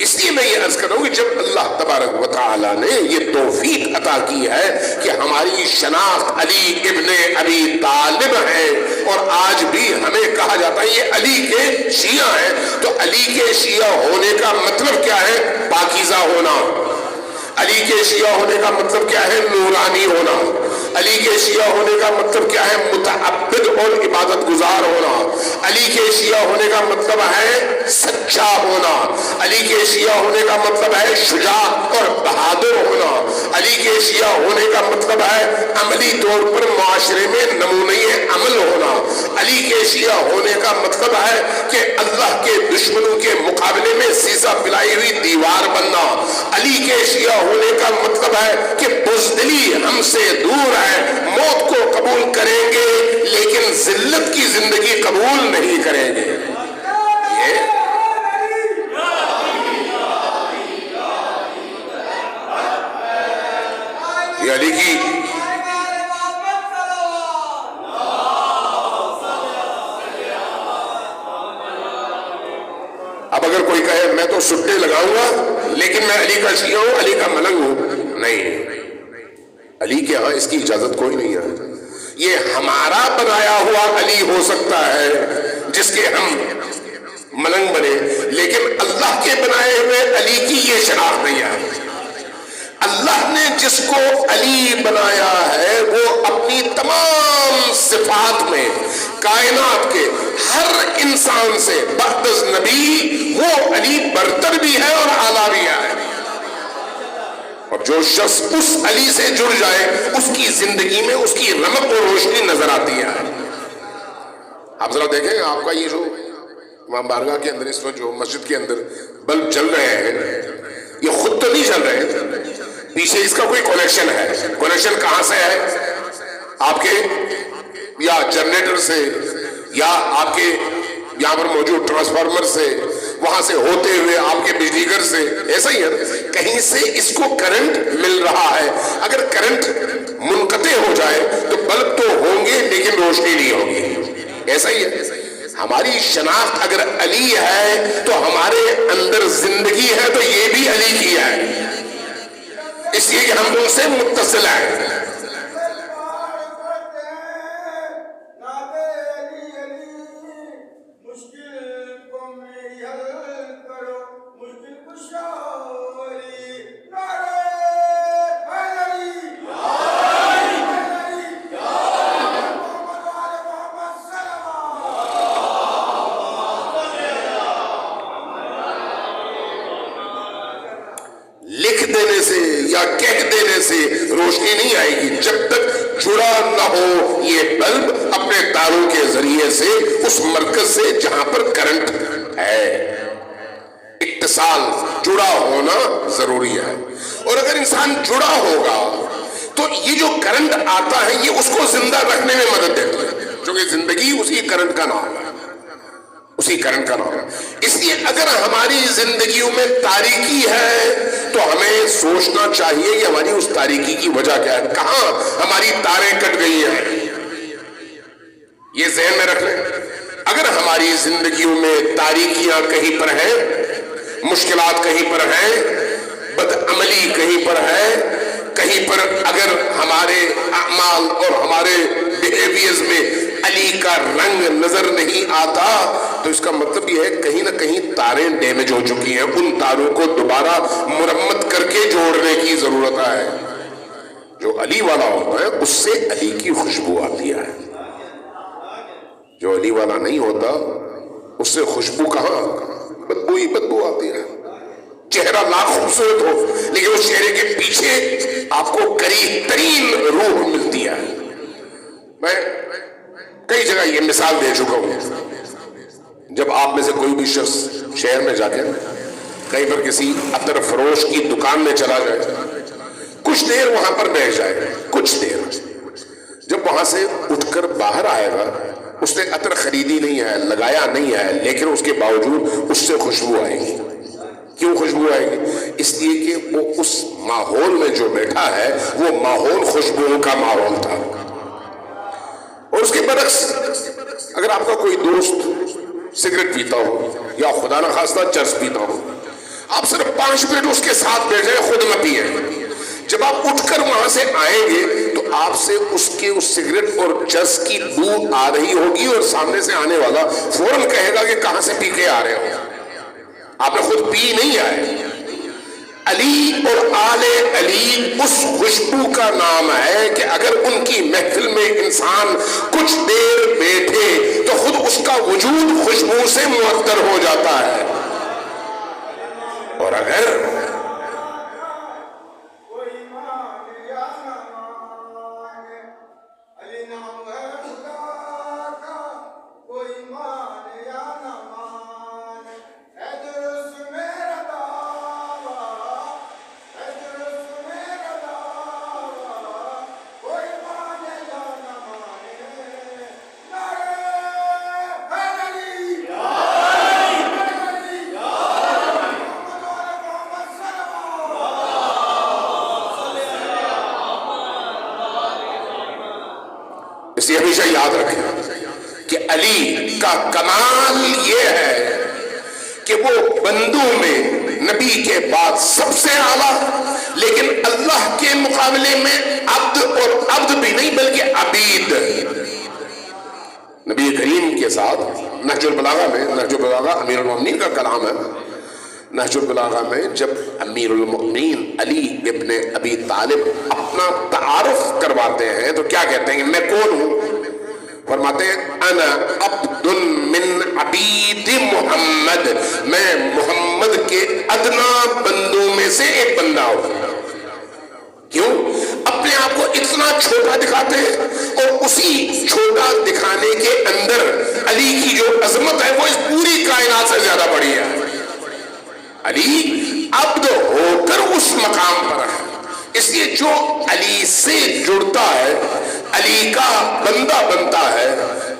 اس لیے میں یہ عرض کر رہا ہوں کہ جب اللہ تبارک و تعالی نے یہ توفیق عطا کی ہے کہ ہماری شناخت علی ابن ابی طالب ہے اور آج بھی ہمیں کہا جاتا ہے یہ علی کے شیعہ ہیں، تو علی کے شیعہ ہونے کا مطلب کیا ہے؟ پاکیزہ ہونا. علی کے شیعہ ہونے کا مطلب کیا ہے؟ نورانی ہونا. علی کے شیعہ ہونے کا مطلب کیا ہے؟ متعبد اور عبادت گزار ہونا. علی کے شیعہ ہونے کا مطلب ہے سچا ہونا. علی کے شیعہ ہونے کا مطلب ہے شجاع اور بہادر ہونا. علی کے شیعہ ہونے کا مطلب ہے عملی طور پر معاشرے میں نمونۂ عمل ہونا. علی کے شیعہ ہونے کا مطلب ہے کہ اللہ کے دشمنوں کے مقابلے میں سیسا پلائی ہوئی دیوار بننا. علی کے شیعہ ہونے کا مطلب ہے کہ بزدلی ہم سے دور ہے، موت کو قبول کریں گے لیکن ذلت کی زندگی قبول نہیں کریں گے. یہ علی کی اب اگر کوئی کہے میں تو سٹے لگاؤں گا لیکن میں علی کا شیعہ ہوں، علی کا ملنگ ہوں، نہیں، علی کے ہاں اس کی اجازت کوئی نہیں ہے. یہ ہمارا بنایا ہوا علی ہو سکتا ہے جس کے ہم ملنگ بنے، لیکن اللہ کے بنائے ہوئے علی کی یہ شناخت نہیں ہے. اللہ نے جس کو علی بنایا ہے وہ اپنی تمام صفات میں کائنات کے ہر انسان سے بعد از نبی وہ علی برتر بھی ہے اور اعلیٰ بھی ہے. اور جو شخص اس علی سے جڑ جائے اس کی زندگی میں اس کی رمق و روشنی نظر آتی ہے. آپ ذرا دیکھیں آپ کا یہ جو امام بارگاہ کے اندر اس وقت جو مسجد کے اندر بلب جل رہے ہیں یہ خود تو نہیں جل رہے، پیچھے اس کا کوئی کنیکشن ہے. کنیکشن کہاں سے ہے؟ آپ کے یا جنریٹر سے یا آپ کے یہاں پر موجود ٹرانسفارمر سے، وہاں سے ہوتے ہوئے آپ کے بجلی گھر سے. ایسا ہی ہے، کہیں سے اس کو کرنٹ مل رہا ہے. اگر کرنٹ منقطع ہو جائے تو بلب تو ہوں گے لیکن روشنی نہیں ہوگی. ایسا ہی ہے، ہماری شناخت اگر علی ہے تو ہمارے اندر زندگی ہے تو یہ بھی علی کی ہے، اس لیے کہ ہم ان سے متصل ہیں. لکھ دینے سے یا کہہ دینے سے روشنی نہیں آئے گی جب تک جڑا نہ ہو یہ بلب اپنے تاروں کے ذریعے سے، اس مرکز سے جہاں پر کرنٹ ہے۔ اتصال، جڑا ہونا ضروری ہے، اور اگر انسان جڑا ہوگا تو یہ جو کرنٹ آتا ہے یہ اس کو زندہ رکھنے میں مدد دیتا ہے، کیونکہ زندگی اسی کرنٹ کا نام ہے، اسی کرنٹ کا نام ہے۔ اس لیے اگر ہماری زندگیوں میں تاریکی ہے تو ہمیں سوچنا چاہیے کہ ہماری اس تاریکی کی وجہ کیا ہے، کہاں ہماری تاریں کٹ گئی ہیں، یہ ذہن میں رکھ لیں۔ اگر ہماری زندگیوں میں تاریکیاں کہیں پر ہیں، مشکلات کہیں پر ہیں، بدعملی کہیں پر ہے، کہیں پر اگر ہمارے اعمال اور ہمارے بیہیویئرز میں علی کا رنگ نظر نہیں آتا تو اس کا مطلب یہ ہے کہیں نہ کہیں تاریں ڈیمیج ہو چکی ہیں، ان تاروں کو دوبارہ مرمت کر کے جوڑنے کی ضرورت ہے۔ جو علی والا ہوتا ہے اس سے علی کی خوشبو آتی ہے، جو علی والا نہیں ہوتا اس سے خوشبو کہاں، بدبو ہی بدبو آتی ہے۔ چہرہ لاکھ خوبصورت ہو لیکن اس چہرے کے پیچھے آپ کو کریہ ترین روح ملتی ہے۔ میں کئی جگہ یہ مثال دے چکا ہوں، جب آپ میں سے کوئی بھی شخص شہر میں جا کے کہیں پر کسی عطر فروش کی دکان میں چلا جائے، کچھ دیر وہاں پر بیٹھ جائے، کچھ دیر، جب وہاں سے اٹھ کر باہر آئے گا اس نے عطر خریدی نہیں ہے، لگایا نہیں ہے، لیکن اس کے باوجود اس سے خوشبو آئے گی۔ کیوں خوشبو آئے گی؟ اس لیے کہ وہ اس ماحول میں جو بیٹھا ہے وہ ماحول خوشبوؤں کا ماحول تھا۔ اور اس کے برعکس اگر آپ کا کوئی دوست سگریٹ پیتا ہو یا خدا نخواستہ چرس پیتا ہو، آپ صرف 5 منٹ اس کے ساتھ بیٹھ جائیں، خود نہ پیئیں، جب آپ اٹھ کر وہاں سے آئیں گے تو آپ سے اس کے اس سگریٹ اور چرس کی بو آ رہی ہوگی، اور سامنے سے آنے والا فوراً کہے گا کہ کہاں سے پی کے آ رہے ہو، آپ نے خود پی نہیں آئے۔ علی اور آل علی اس خوشبو کا نام ہے کہ اگر ان کی محفل میں انسان کچھ دیر بیٹھے تو خود اس کا وجود خوشبو سے معطر ہو جاتا ہے، اور اگر اسے ہمیشہ یاد رکھیں کہ علی کا کمال یہ ہے کہ وہ بندوں میں نبی کے بعد سب سے اعلیٰ، لیکن اللہ کے مقابلے میں عبد، اور عبد بھی نہیں بلکہ عبید۔ نبی کریم کے ساتھ نہج البلاغہ میں، نہج البلاغہ امیر المومنین کا کلام ہے، نہج البلاغہ میں جب امیر المؤمنین علی ابن ابی طالب اپنا تعارف کرواتے ہیں تو کیا کہتے ہیں کہ میں کون ہوں؟ فرماتے ہیں انا عبد من عبید محمد، میں محمد کے ادنا بندوں میں سے ایک بندہ ہوں۔ کیوں؟ اپنے آپ کو اتنا چھوٹا دکھاتے ہیں، اور اسی چھوٹا دکھانے کے اندر علی کی جو عظمت ہے وہ اس پوری کائنات سے زیادہ بڑی ہے۔ علی عبد ہو کر اس مقام پر ہے، اس لیے جو علی سے جڑتا ہے علی کا بندہ بنتا ہے۔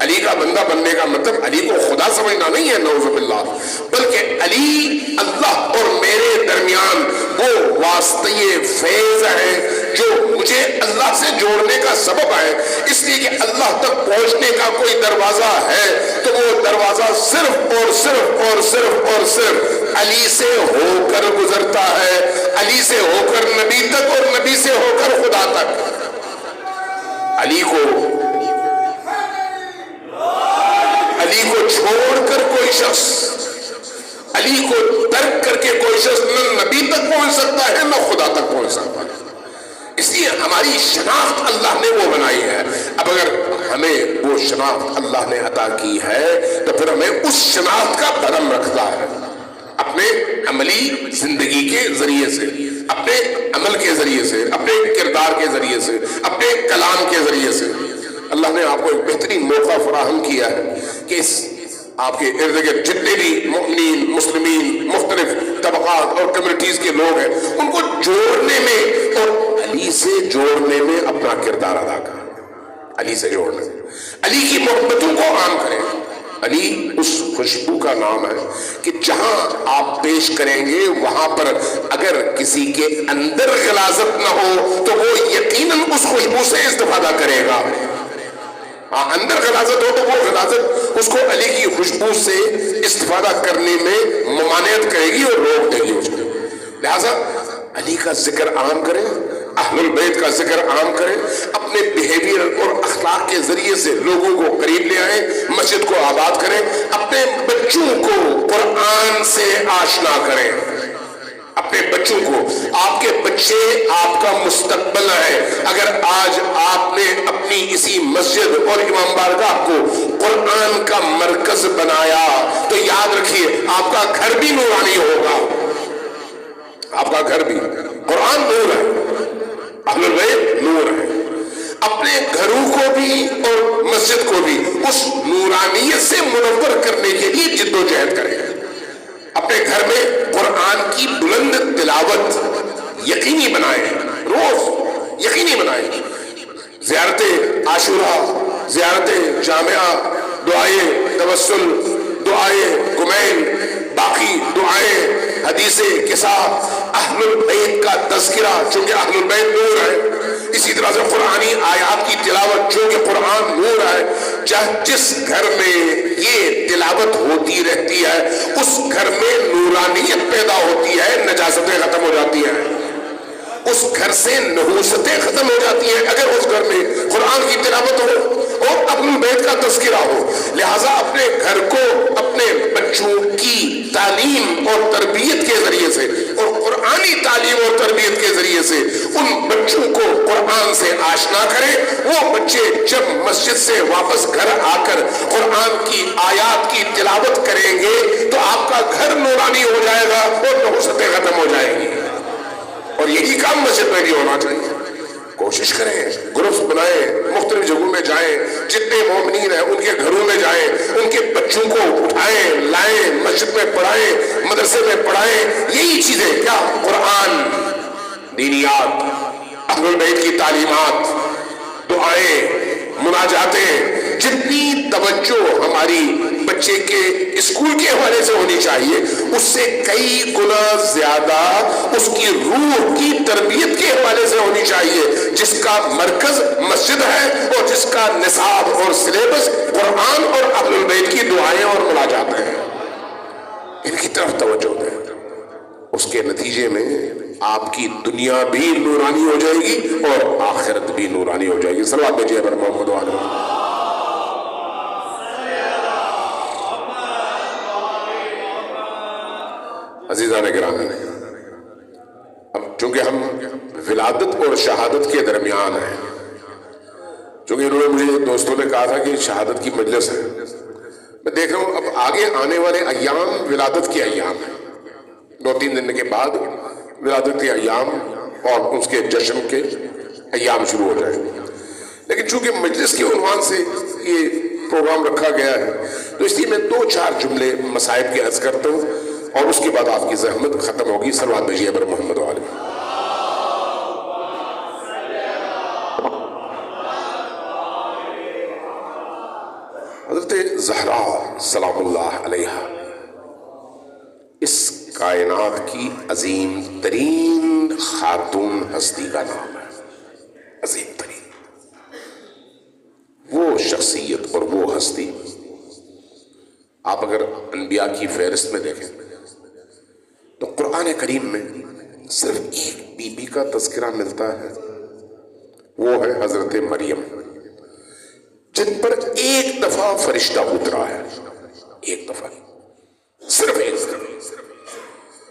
علی کا بندہ بننے کا مطلب علی کو خدا سمجھنا نہیں ہے، نعوذ باللہ، بلکہ علی اللہ اور میرے درمیان وہ واسطے فیض ہے جو مجھے اللہ سے جوڑنے کا سبب ہے۔ اس لیے کہ اللہ تک پہنچنے کا کوئی دروازہ ہے تو وہ دروازہ صرف اور صرف اور صرف اور صرف علی سے ہو کر گزرتا ہے، علی سے ہو کر نبی تک، اور نبی سے ہو کر خدا تک۔ علی کو چھوڑ کر کوئی شخص، علی کو ترک کر کے کوئی شخص نہ نبی تک پہنچ سکتا ہے نہ خدا تک پہنچ سکتا ہے۔ اس لیے ہماری شناخت اللہ نے وہ بنائی ہے۔ اب اگر ہمیں وہ شناخت اللہ نے عطا کی ہے تو پھر ہمیں اس شناخت کا بھرم رکھتا ہے، اپنے عملی زندگی کے ذریعے سے، اپنے عمل کے ذریعے سے، اپنے کردار کے ذریعے سے، اپنے کلام کے ذریعے سے۔ اللہ نے آپ کو ایک بہترین موقع فراہم کیا ہے کہ آپ کے ارد گرد جتنے بھی مومنین مسلمین مختلف طبقات اور کمیونٹیز کے لوگ ہیں ان کو جوڑنے میں اور علی سے جوڑنے میں اپنا کردار ادا کریں، علی سے جوڑنے میں، علی کی محبتوں کو عام کریں۔ علی اس خوشبو کا نام ہے کہ جہاں آپ پیش کریں گے وہاں پر اگر کسی کے اندر غلاظت نہ ہو تو وہ یقیناً اس خوشبو سے استفادہ کرے گا۔ اندر غلاظت ہو تو وہ غلاظت اس کو علی کی خوشبو سے استفادہ کرنے میں ممانعت کرے گی اور روک دے گی اس کو۔ لہذا علی کا ذکر عام کریں، اہل البیت کا ذکر عام کریں، اپنے بیہیویئر اور اخلاق کے ذریعے سے لوگوں کو قریب لے آئیں، مسجد کو آباد کریں، اپنے بچوں کو قرآن سے آشنا کریں، اپنے بچوں کو۔ آپ کے بچے آپ کا مستقبل ہے۔ اگر آج آپ نے اپنی اسی مسجد اور امام بارگاہ کو قرآن کا مرکز بنایا تو یاد رکھیے آپ کا گھر بھی نورانی ہوگا، آپ کا گھر بھی۔ قرآن نور ہے، اہل البیت نور ہے۔ اپنے گھروں کو بھی اور مسجد کو بھی اس نورانیت سے منور کرنے کے لیے جد و جہد کریں۔ اپنے گھر میں قرآن کی بلند تلاوت یقینی بنائیں، روز یقینی بنائیں۔ زیارت عاشوراء، زیارت جامعہ، دعائے توسل، دعائے کمیل، باقی دعائیں، حدیث قصہ، اہل البیت کا تذکرہ چونکہ اہل البیت نور ہے، اسی طرح سے قرآنی آیات کی تلاوت چونکہ قرآن نور ہے۔ جس گھر میں یہ تلاوت ہوتی رہتی ہے اس گھر میں نورانیت پیدا ہوتی ہے، نجاستیں ختم ہو جاتی ہیں، اس گھر سے نحوستیں ختم ہو جاتی ہیں اگر اس گھر میں قرآن کی تلاوت ہو اور اہل البیت کا تذکرہ ہو۔ لہٰذا اپنے گھر کو اپنے بچوں کی تعلیم اور تربیت کے ذریعے سے اور قرآنی تعلیم اور تربیت کے ذریعے سے ان بچوں کو قرآن سے آشنا کریں۔ وہ بچے جب مسجد سے واپس گھر آ کر قرآن کی آیات کی تلاوت کریں گے تو آپ کا گھر نورانی ہو جائے گا اور نحوستیں ختم ہو جائیں گی۔ اور یہی کام مسجد میں بھی ہونا چاہیے۔ کوشش کریں، گروپس بنائیں، مختلف جگہوں میں جائیں، جتنے مومنین ہیں ان کے گھروں میں جائیں، ان کے بچوں کو اٹھائیں، لائیں، مسجد میں پڑھائیں، مدرسے میں پڑھائیں۔ یہی چیزیں کیا؟ قرآن، دینیات، اہل البیت کی تعلیمات، دعائیں، مناجاتیں، جتنی توجہ ہماری بچے کے اسکول کے حوالے سے ہونی چاہیے اس سے کئی گنا زیادہ اس کی روح کی تربیت کے حوالے سے ہونی چاہیے، جس کا مرکز مسجد ہے اور جس کا نصاب اور سلیبس قرآن اور اہل البیت کی دعائیں اور مناجات ہیں۔ ان کی طرف توجہ دیں، اس کے نتیجے میں آپ کی دنیا بھی نورانی ہو جائے گی اور آخرت بھی نورانی ہو جائے گی۔ صلوات بھیجیے پر محمد علیہ۔ عزیزان گرامی، اب چونکہ ہم ولادت اور شہادت کے درمیان ہیں، چونکہ انہوں نے مجھے دوستوں نے کہا تھا کہ شہادت کی مجلس ہے، میں دیکھ رہا ہوں اب آگے آنے والے ایام ولادت کے ایام ہیں، 2-3 دن کے بعد ولادت کے ایام اور اس کے جشن کے ایام شروع ہو جائیں گے۔ لیکن چونکہ مجلس کے عنوان سے یہ پروگرام رکھا گیا ہے تو اس لیے میں 2-4 جملے مصائب کے عرض کرتا ہوں اور اس کے بعد آپ کی زحمت ختم ہوگی۔ صلوات بھیجیے پر محمد علیہ۔ حضرت زہرا سلام اللہ علیہا اس کائنات کی عظیم ترین خاتون ہستی کا نام ہے، عظیم ترین وہ شخصیت اور وہ ہستی۔ آپ اگر انبیاء کی فہرست میں دیکھیں تو قرآن کریم میں صرف ایک بی بی کا تذکرہ ملتا ہے، وہ ہے حضرت مریم، جن پر ایک دفعہ فرشتہ اترا ہے، ایک دفعہ، صرف ایک دفعہ،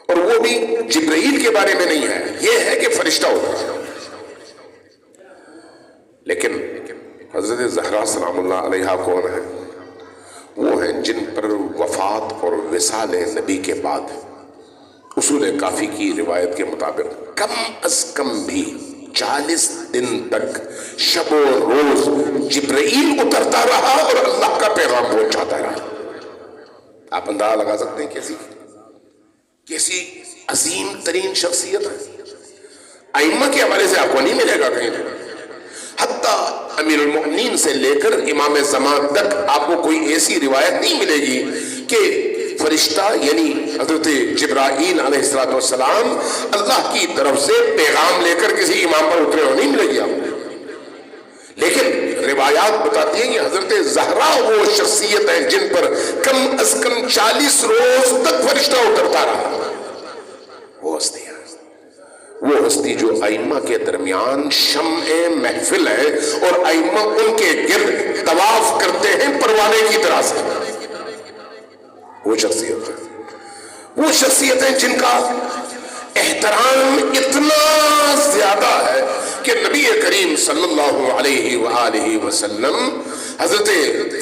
اور وہ بھی جبرائیل کے بارے میں نہیں ہے، یہ ہے کہ فرشتہ اترا۔ لیکن حضرت زہرا سلام اللہ علیہا کون ہے؟ وہ ہیں جن پر وفات اور وصال نبی کے بعد اصول کافی کی روایت کے مطابق کم از کم بھی 40 دن تک شب و روز جبرائیل اترتا رہا اور اللہ کا پیغام پہنچاتا رہا۔ آپ اندازہ لگا سکتے ہیں کیسی عظیم ترین شخصیت ہے. ائمہ کے حوالے سے آپ کو نہیں ملے گا کہیں. حتیٰ امیر المؤمنین سے لے کر امام زمان تک آپ کو کوئی ایسی روایت نہیں ملے گی کہ فرشتہ یعنی حضرت جبرائیل علیہ السلام اللہ کی طرف سے پیغام لے کر کسی امام پر اترے ہو، نہیں ملے گی آپ کو. لیکن روایات بتاتی ہیں کہ حضرت زہرا وہ شخصیت ہیں جن پر کم از کم 40 روز تک فرشتہ اترتا رہا. وہ ہستی ہے، وہ ہستی جو ائمہ کے درمیان شمع محفل ہے اور ائمہ ان کے گرد طواف کرتے ہیں پروانے کی طرح سے. وہ شخصیت ہے، وہ شخصیتیں جن کا احترام اتنا زیادہ ہے کہ نبی کریم صلی اللہ علیہ وآلہ وسلم حضرت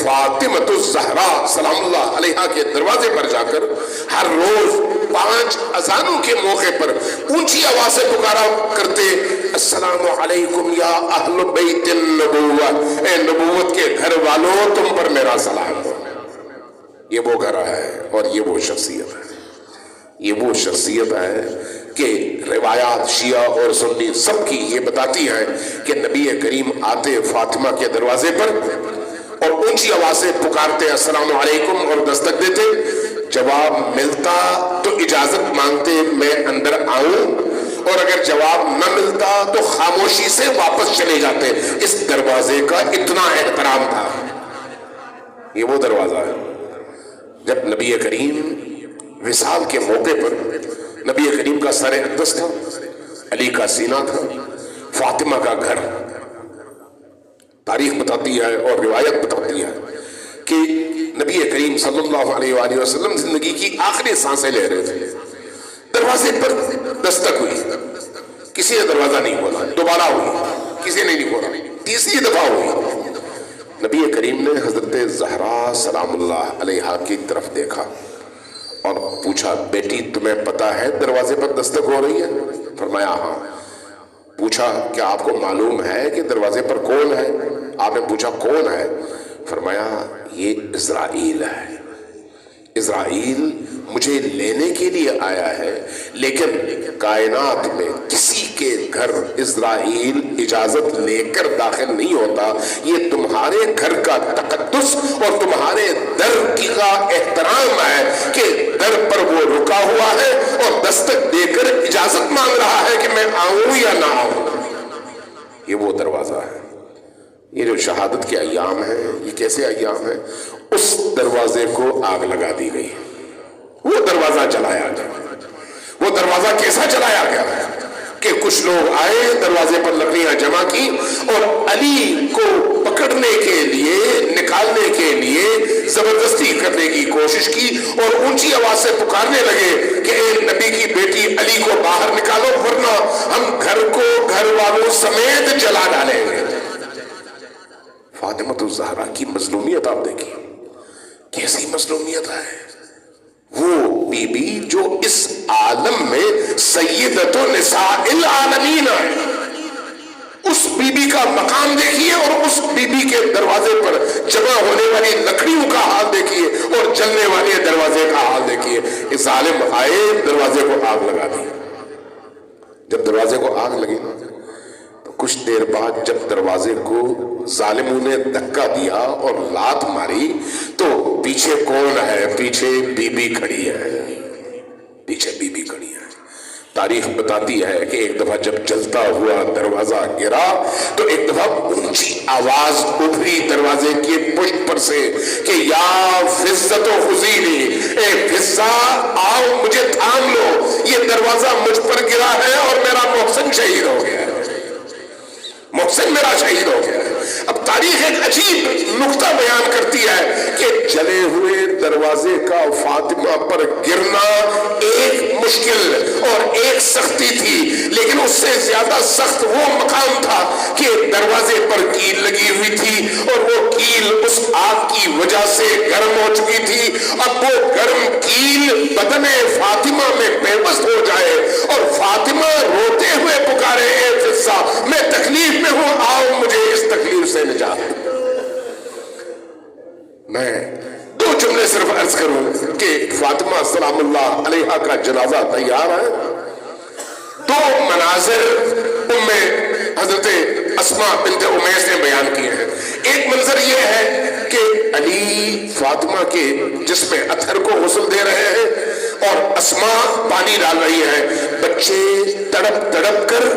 فاطمۃ الزہرا سلام اللہ علیہا کے دروازے پر جا کر ہر روز 5 اذانوں کے موقع پر اونچی آواز سے پکارا کرتے، السلام علیکم یا اہل بیت النبوہ، اے نبوت کے گھر والوں تم پر میرا سلام ہو. یہ وہ گھر ہے اور یہ وہ شخصیت ہے. یہ وہ شخصیت ہے کہ روایات شیعہ اور سنی سب کی یہ بتاتی ہیں کہ نبی کریم آتے فاطمہ کے دروازے پر اور اونچی آواز سے پکارتے السلام علیکم اور دستک دیتے. جواب ملتا تو اجازت مانگتے میں اندر آؤں، اور اگر جواب نہ ملتا تو خاموشی سے واپس چلے جاتے. اس دروازے کا اتنا احترام تھا. یہ وہ دروازہ ہے. جب نبی کریم وصال کے موقع پر نبی کریم کا سر اقدس تھا، علی کا سینہ تھا، فاطمہ کا گھر. تاریخ بتاتی ہے اور روایت بتاتی ہے کہ نبی کریم صلی اللہ علیہ وآلہ وسلم زندگی کی آخری سانسیں لے رہے تھے. دروازے پر دستک ہوئی، کسی نے دروازہ نہیں کھولا. دوبارہ ہوئی، کسی نے نہیں کھولا. تیسری دفعہ ہوئی. نبی کریم نے حضرت زہرا سلام اللہ علیہا کی طرف دیکھا اور پوچھا، بیٹی تمہیں پتا ہے دروازے پر دستک ہو رہی ہے؟ فرمایا ہاں. پوچھا کیا آپ کو معلوم ہے کہ دروازے پر کون ہے؟ آپ نے پوچھا کون ہے؟ فرمایا یہ اسرائیل ہے. اسرائیل مجھے لینے کے لیے آیا ہے، لیکن کائنات میں کسی کے گھر اسرائیل اجازت لے کر داخل نہیں ہوتا. یہ تمہارے گھر کا تقدس اور تمہارے در کا احترام ہے کہ در پر وہ رکا ہوا ہے اور دستک دے کر اجازت مانگ رہا ہے کہ میں آؤں یا نہ آؤں. یہ وہ دروازہ ہے. یہ جو شہادت کے ایام ہیں، یہ کیسے ایام ہیں؟ اس دروازے کو آگ لگا دی گئی. وہ دروازہ چلایا گیا. وہ دروازہ کیسا چلایا گیا کہ کچھ لوگ آئے، دروازے پر لکڑیاں جمع کی اور علی کو پکڑنے کے لیے، نکالنے کے لیے زبردستی کرنے کی کوشش کی اور اونچی آواز سے پکارنے لگے کہ اے نبی کی بیٹی علی کو باہر نکالو ورنہ ہم گھر کو گھر والوں سمیت جلا ڈالیں گے. فاطمہ الزہرا کی مظلومیت آپ دیکھیں، کیسی مظلومیت ہے. وہ بی بی جو اس عالم میں سیدۃ نساء العالمین ہے، اس بی بی کا مقام دیکھیے اور اس بی بی کے دروازے پر جمع ہونے والی لکڑیوں کا حال دیکھیے اور جلنے والے دروازے کا حال دیکھیے. اس ظالم آئے، دروازے کو آگ لگا دی. جب دروازے کو آگ لگی تو کچھ دیر بعد جب دروازے کو ظالموں نے دھکا دیا اور لات ماری تو پیچھے کون ہے؟ پیچھے بی بی کھڑی ہے. پیچھے بی بی کھڑی ہے. تاریخ بتاتی ہے کہ ایک دفعہ جب جلتا ہوا دروازہ گرا تو ایک دفعہ اونچی آواز ابھری دروازے کی پشت پر سے کہ یا فزت و خزیلی، اے فزا آؤ مجھے تھام لو، یہ دروازہ مجھ پر گرا ہے اور میرا محسن شہید ہو گیا ہے. محسن میرا شہید ہو گیا ہے. اب تاریخ ایک عجیب نقطہ بیان کرتی ہے کہ جلے ہوئے دروازے کا فاطمہ پر گرنا ایک مشکل اور ایک سختی تھی، لیکن اس سے زیادہ سخت وہ مقام تھا کہ دروازے پر کیل لگی ہوئی تھی اور وہ کیل اس آگ کی وجہ سے گرم ہو چکی تھی. اب وہ گرم کیل بدن فاطمہ میں پیوست ہو جائے اور فاطمہ روتے ہوئے پکارے اے فزا میں تکلیف میں ہوں، آؤ مجھے اس تکلیف سے نجات. میں دو جملے صرف عرض کروں کہ فاطمہ سلام اللہ علیہا کا جنازہ تیار ہے. دو مناظر حضرت اسماء بنت امیس نے بیان کیے ہیں. ایک منظر یہ ہے کہ علی فاطمہ کے جسم اطہر کو غسل دے رہے ہیں اور اسماء پانی ڈال رہی ہے. بچے تڑپ تڑپ کر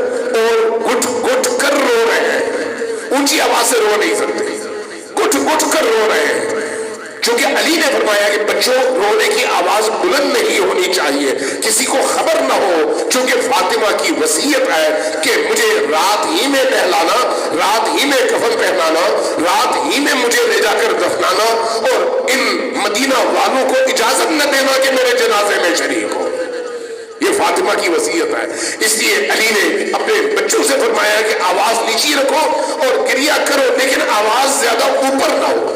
اور گھٹ گھٹ کر رو رہے ہیں. اونچی آواز سے رو نہیں سکتے, گھٹ گھٹ کر رو رہے ہیں. چونکہ علی نے فرمایا کہ بچوں رونے کی آواز بلند نہیں ہونی چاہیے, کسی کو خبر نہ ہو, چونکہ فاطمہ کی وصیت ہے کہ مجھے رات ہی میں نہلانا, رات ہی میں کفن پہنانا, رات ہی میں مجھے لے جا کر دفنانا, اور ان مدینہ والوں کو اجازت نہ دینا کہ میرے جنازے میں شریک ہو. یہ فاطمہ کی وصیت ہے. اس لیے علی نے اپنے بچوں سے فرمایا کہ آواز نیچی رکھو اور گریہ کرو, لیکن آواز زیادہ اوپر نہ ہو.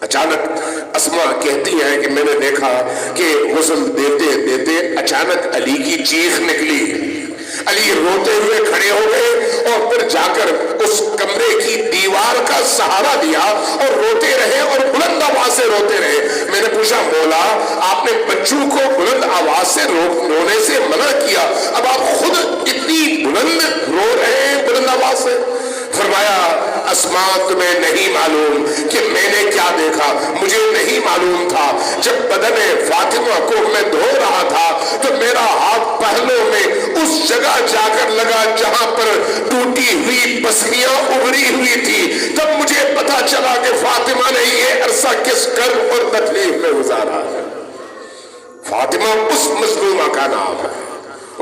اچانک اسماء کہتی ہے کہ میں نے دیکھا کہ غسل دیتے دیتے اچانک علی کی چیخ نکلی. علی روتے ہوئے کھڑے ہو گئے اور پھر جا کر اس کمرے کی دیوار کا سہارا دیا اور روتے رہے اور بلند آواز سے روتے رہے. میں نے پوچھا مولا آپ نے بچوں کو بلند آواز سے رونے سے منع کیا, اب آپ خود اتنی بلند رو رہے ہیں بلند آواز سے. فرمایا اسماء تمہیں نہیں معلوم کہ میں نے کیا دیکھا, مجھے نہیں معلوم تھا. جب بدن فاطمہ کو میں دھو رہا تھا تو میرا ہاتھ پہلوں میں اس جگہ جا کر لگا جہاں پر ٹوٹی ہوئی پسلیاں ابھری ہوئی تھی. تب مجھے پتا چلا کہ فاطمہ نے یہ عرصہ کس کرب اور تکلیف میں گزارا ہے. فاطمہ اس مظلومہ کا نام ہے,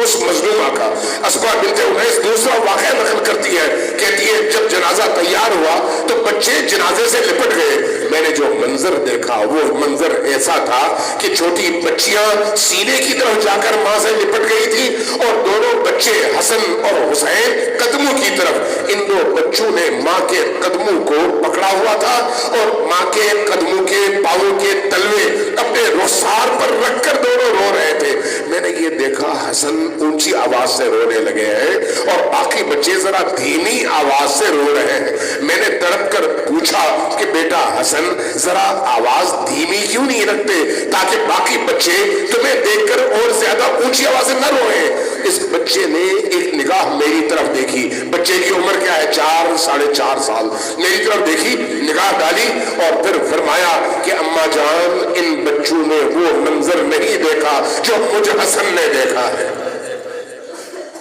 اس مظلومہ کا. اسماء بنت امیس دوسرا واقعہ نقل کرتی ہے, کہتی ہے جب جنازہ تیار ہوا تو بچے جنازے سے لپٹ گئے. میں نے جو منظر دیکھا وہ منظر ایسا تھا کہ چھوٹی بچیاں سینے کی طرف جا کر ماں سے لپٹ گئی تھی اور دونوں بچے حسن اور حسین قدموں کی طرف. ان دو بچوں نے ماں کے قدموں کو پکڑا ہوا تھا اور ماں کے قدموں کے پاؤں کے تلوے اپنے رخسار پر رکھ کر دونوں رو رہے تھے. میں نے یہ دیکھا حسن اونچی آواز سے رونے لگے ہیں اور باقی بچے ذرا دھیمی آواز سے رو رہے ہیں. میں نے تڑپ کر پوچھا کہ بیٹا حسن ذرا آواز دھیمی کیوں نہیں رکھتے تاکہ باقی بچے تمہیں دیکھ کر اور زیادہ اونچی آواز سے نہ روئیں. اس بچے نے ایک نگاہ میری طرف دیکھی, بچے کی عمر کیا ہے 4 ساڑھے 4 سال, میری طرف دیکھی, نگاہ ڈالی اور پھر فرمایا کہ اماں جان ان بچوں نے وہ منظر نہیں دیکھا جو مجھ حسن نے دیکھا ہے.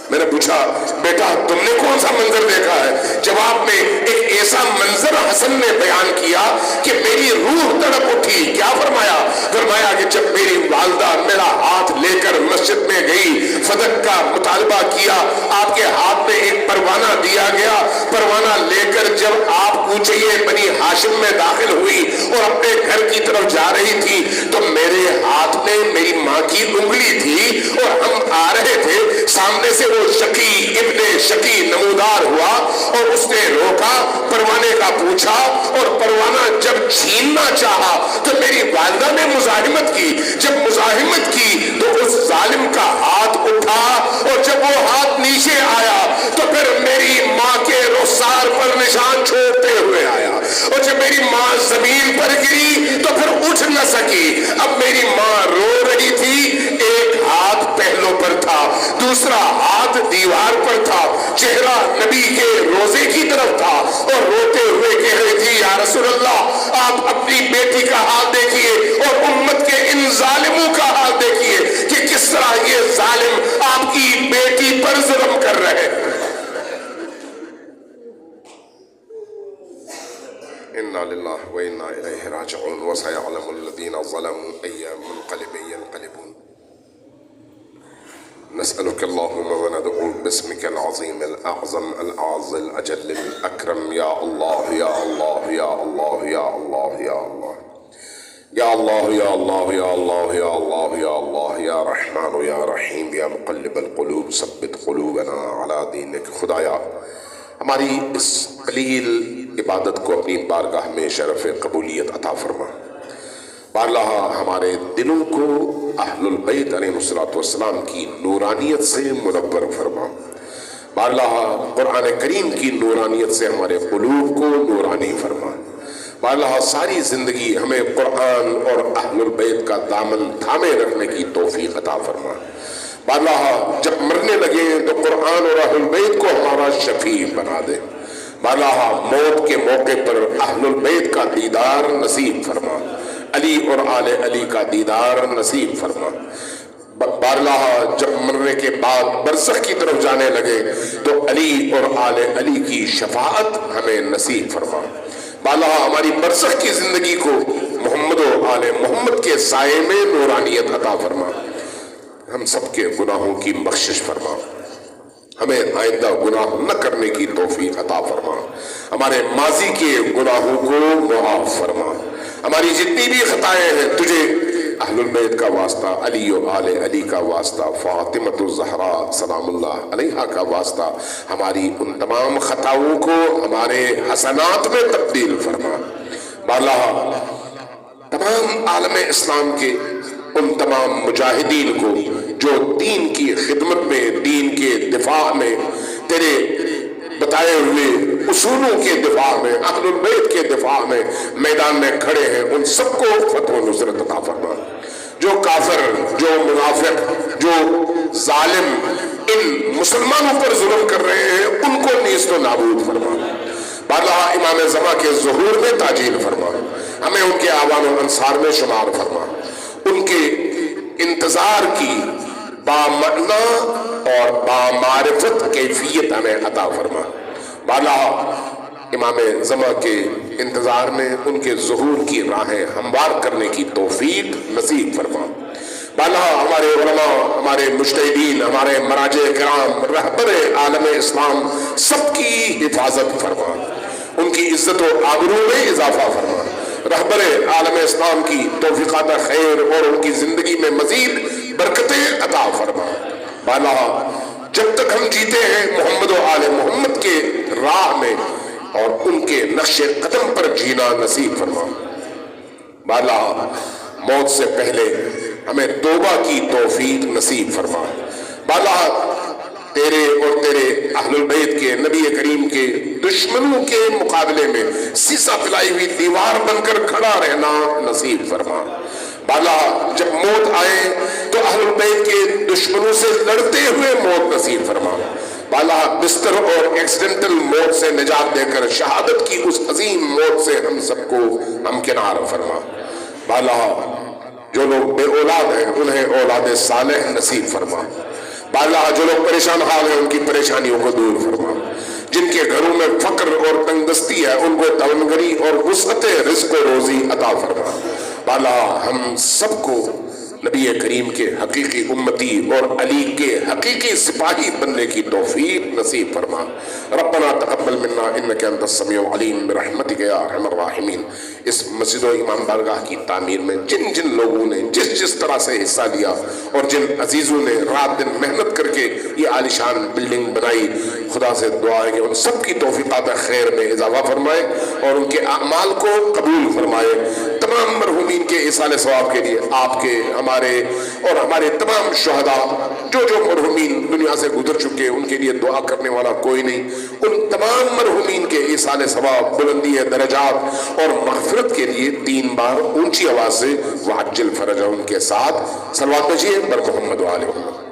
میں نے پوچھا بیٹا تم نے کون سا منظر دیکھا ہے؟ جواب میں ایک ایسا منظر حسن نے بیان کیا کہ میری روح تڑپ اٹھی. کیا فرمایا؟ فرمایا کہ جب میری والدہ میرا ہاتھ لے کر مسجد میں گئی, فدق کا مطالبہ کیا, آپ کے ہاتھ میں ایک پروانہ دیا گیا, پروانہ لے کر جب آپ کوچے بنی ہاشم میں داخل ہوئی اور اپنے گھر کی طرف جا رہی تھی تو میرے ہاتھ میں میری ماں کی انگلی تھی اور ہم آ رہے تھے. سامنے سے وہ شقی ابن شقی نمودار ہوا اور اس نے روکا, پروانے کا پوچھا اور پروانہ جب چھیننا چاہا تو میری والدہ نے مزاحمت کی. جب مزاحمت کی تو اس ظالم کا ہاتھ اٹھا اور جب وہ ہاتھ نیچے آیا تو پھر میری ماں کے رخسار پر نشان چھوڑتے ہوئے آیا اور جب میری ماں زمین پر گری تو پھر اٹھ نہ سکی. اب میری ماں رو رہی تھی, ایک ہاتھ پہلوں پر تھا, دوسرا ہاتھ دیوار پر تھا, چہرہ نبی کے روزے کی طرف تھا اور روتے ہوئے کہہ رہی تھی یا رسول اللہ آپ اپنی بیٹی کا حال دیکھیے اور امت کے ان ظالموں کا حال دیکھیے کہ کس طرح یہ ظالم آپ کی بیٹی پر ظلم کر رہے ہیں. انا للہ و انا الیہ راجعون وسيعلم الذين ظلموا اي منقلب ينقلبون. نسألك اللهم وندعو باسمك العظيم الأعظم الأعز الأجل الأكرم يا الله يا الله يا الله يا الله يا الله يا الله يا الله يا الله يا الله يا الله يا رحمن يا رحيم يا مقلب القلوب ثبت قلوبنا على دينك. خدایا ہماری اس قلیل عبادت کو اپنی بارگاہ میں شرف قبولیت عطا فرما. بارلاہ ہمارے دلوں کو اہل البیت علیہ السلام کی نورانیت سے منور فرما. بارلاہ قرآن کریم کی نورانیت سے ہمارے قلوب کو نورانی فرما. اللہ ساری زندگی ہمیں قرآن اور اہل البیت کا دامن تھامے رکھنے کی توفیق عطا فرما۔ اللہ جب مرنے لگے تو قرآن اور اہل البیت کو ہمارا شفیع بنا دے۔ اللہ موت کے موقع پر اہل البیت کا دیدار نصیب فرما، علی اور آل علی کا دیدار نصیب فرما۔ اللہ جب مرنے کے بعد برزخ کی طرف جانے لگے تو علی اور آل علی کی شفاعت ہمیں نصیب فرما۔ اللہ ہماری برزخ کی زندگی کو محمد و آل محمد کے سائے میں نورانیت عطا فرما۔ ہم سب کے گناہوں کی بخشش فرما، ہمیں آئندہ گناہ نہ کرنے کی توفیق عطا فرما، ہمارے ماضی کے گناہوں کو معاف فرما۔ ہماری جتنی بھی خطائیں ہیں تجھے اہل البیت کا واسطہ، علی و آل علی کا واسطہ، فاطمۃ الزہراء سلام اللہ علیہا کا واسطہ، ہماری ان تمام خطاؤں کو ہمارے حسنات میں تبدیل فرما۔ اللہ تمام عالم اسلام کے ان تمام مجاہدین کو جو دین کی خدمت میں، دین کے دفاع میں، تیرے بتائے ہوئے اصولوں کے دفاع میں، اہل البیت کے دفاع میں میدان میں کھڑے ہیں، ان سب کو فتح و نصرت عطا فرما۔ جو کافر، جو منافق، جو ظالم ان مسلمانوں پر ظلم کر رہے ہیں ان کو نیست و نابود فرما۔ اللہ امام زمان کے ظہور میں تاجیل فرما، ہمیں ان کے اعوان و انصار میں شمار فرما، ان کے انتظار کی بامعنی اور بامعرفت کیفیت ہمیں عطا فرما۔ اللہ امام زمان کے انتظار میں ان کے ظہور کی راہیں ہموار کرنے کی توفیق نصیب فرما۔ اللہ ہمارے علماء، ہمارے مجتہدین، ہمارے مراجع کرام، رہبر عالم اسلام سب کی حفاظت فرما، ان کی عزت و آبرو میں اضافہ فرما۔ رہبر عالم اسلام کی توفیقات خیر اور ان کی زندگی میں مزید برکتیں عطا فرما۔ اللہ جب تک ہم جیتے ہیں محمد و آل محمد کے راہ میں اور ان کے نقش قدم پر جینا نصیب فرما۔ اللہ موت سے پہلے ہمیں توبہ کی توفیق نصیب فرما۔ اللہ تیرے اور تیرے اہل البیت کے، نبی کریم کے دشمنوں کے مقابلے میں سیسا پلائی ہوئی دیوار بن کر کھڑا رہنا نصیب فرما۔ اللہ جب موت آئے تو اہل البیت کے دشمنوں سے لڑتے ہوئے موت نصیب فرما۔ اللہ بستر اور ایکسیڈنٹل موت سے نجات دے کر شہادت کی اس عظیم موت سے ہم سب کو ہمکنار فرما۔ اللہ جو لوگ بے اولاد ہیں انہیں اولاد صالح نصیب فرما۔ اللہ جو لوگ پریشان حال ہیں ان کی پریشانیوں کو دور فرما۔ جن کے گھروں میں فقر اور تنگ دستی ہے ان کو تونگری اور وسعت رزق و روزی عطا فرما۔ اللہ ہم سب کو نبی کریم کے حقیقی امتی اور علی کے حقیقی سپاہی بننے کی توفیق نصیب فرما۔ ربنا تقبل منا انک انت السمیع العلیم برحمتک یا ارحم الراحمین۔ اس مسجد و امام بارگاہ کی تعمیر میں جن جن لوگوں نے جس طرح سے حصہ لیا اور جن عزیزوں نے رات دن محنت کر کے یہ عالیشان بلڈنگ بنائی، خدا سے دعا ہے کہ ان سب کی توفیقات خیر میں اضافہ فرمائے اور ان کے اعمال کو قبول فرمائے۔ تمام مرحومین کے ایصال ثواب کے لیے آپ کے، ہمارے اور ہمارے تمام شہداء جو مرحومین دنیا سے گزر چکے ان کے لیے دعا کرنے والا کوئی نہیں، ان تمام مرحومین کے ایصال ثواب، بلندی درجات اور مغفرت کے لیے 3 بار اونچی آواز سے وعجل فرجہم کے ساتھ صلوات بھیجیے بر محمد و آل محمد۔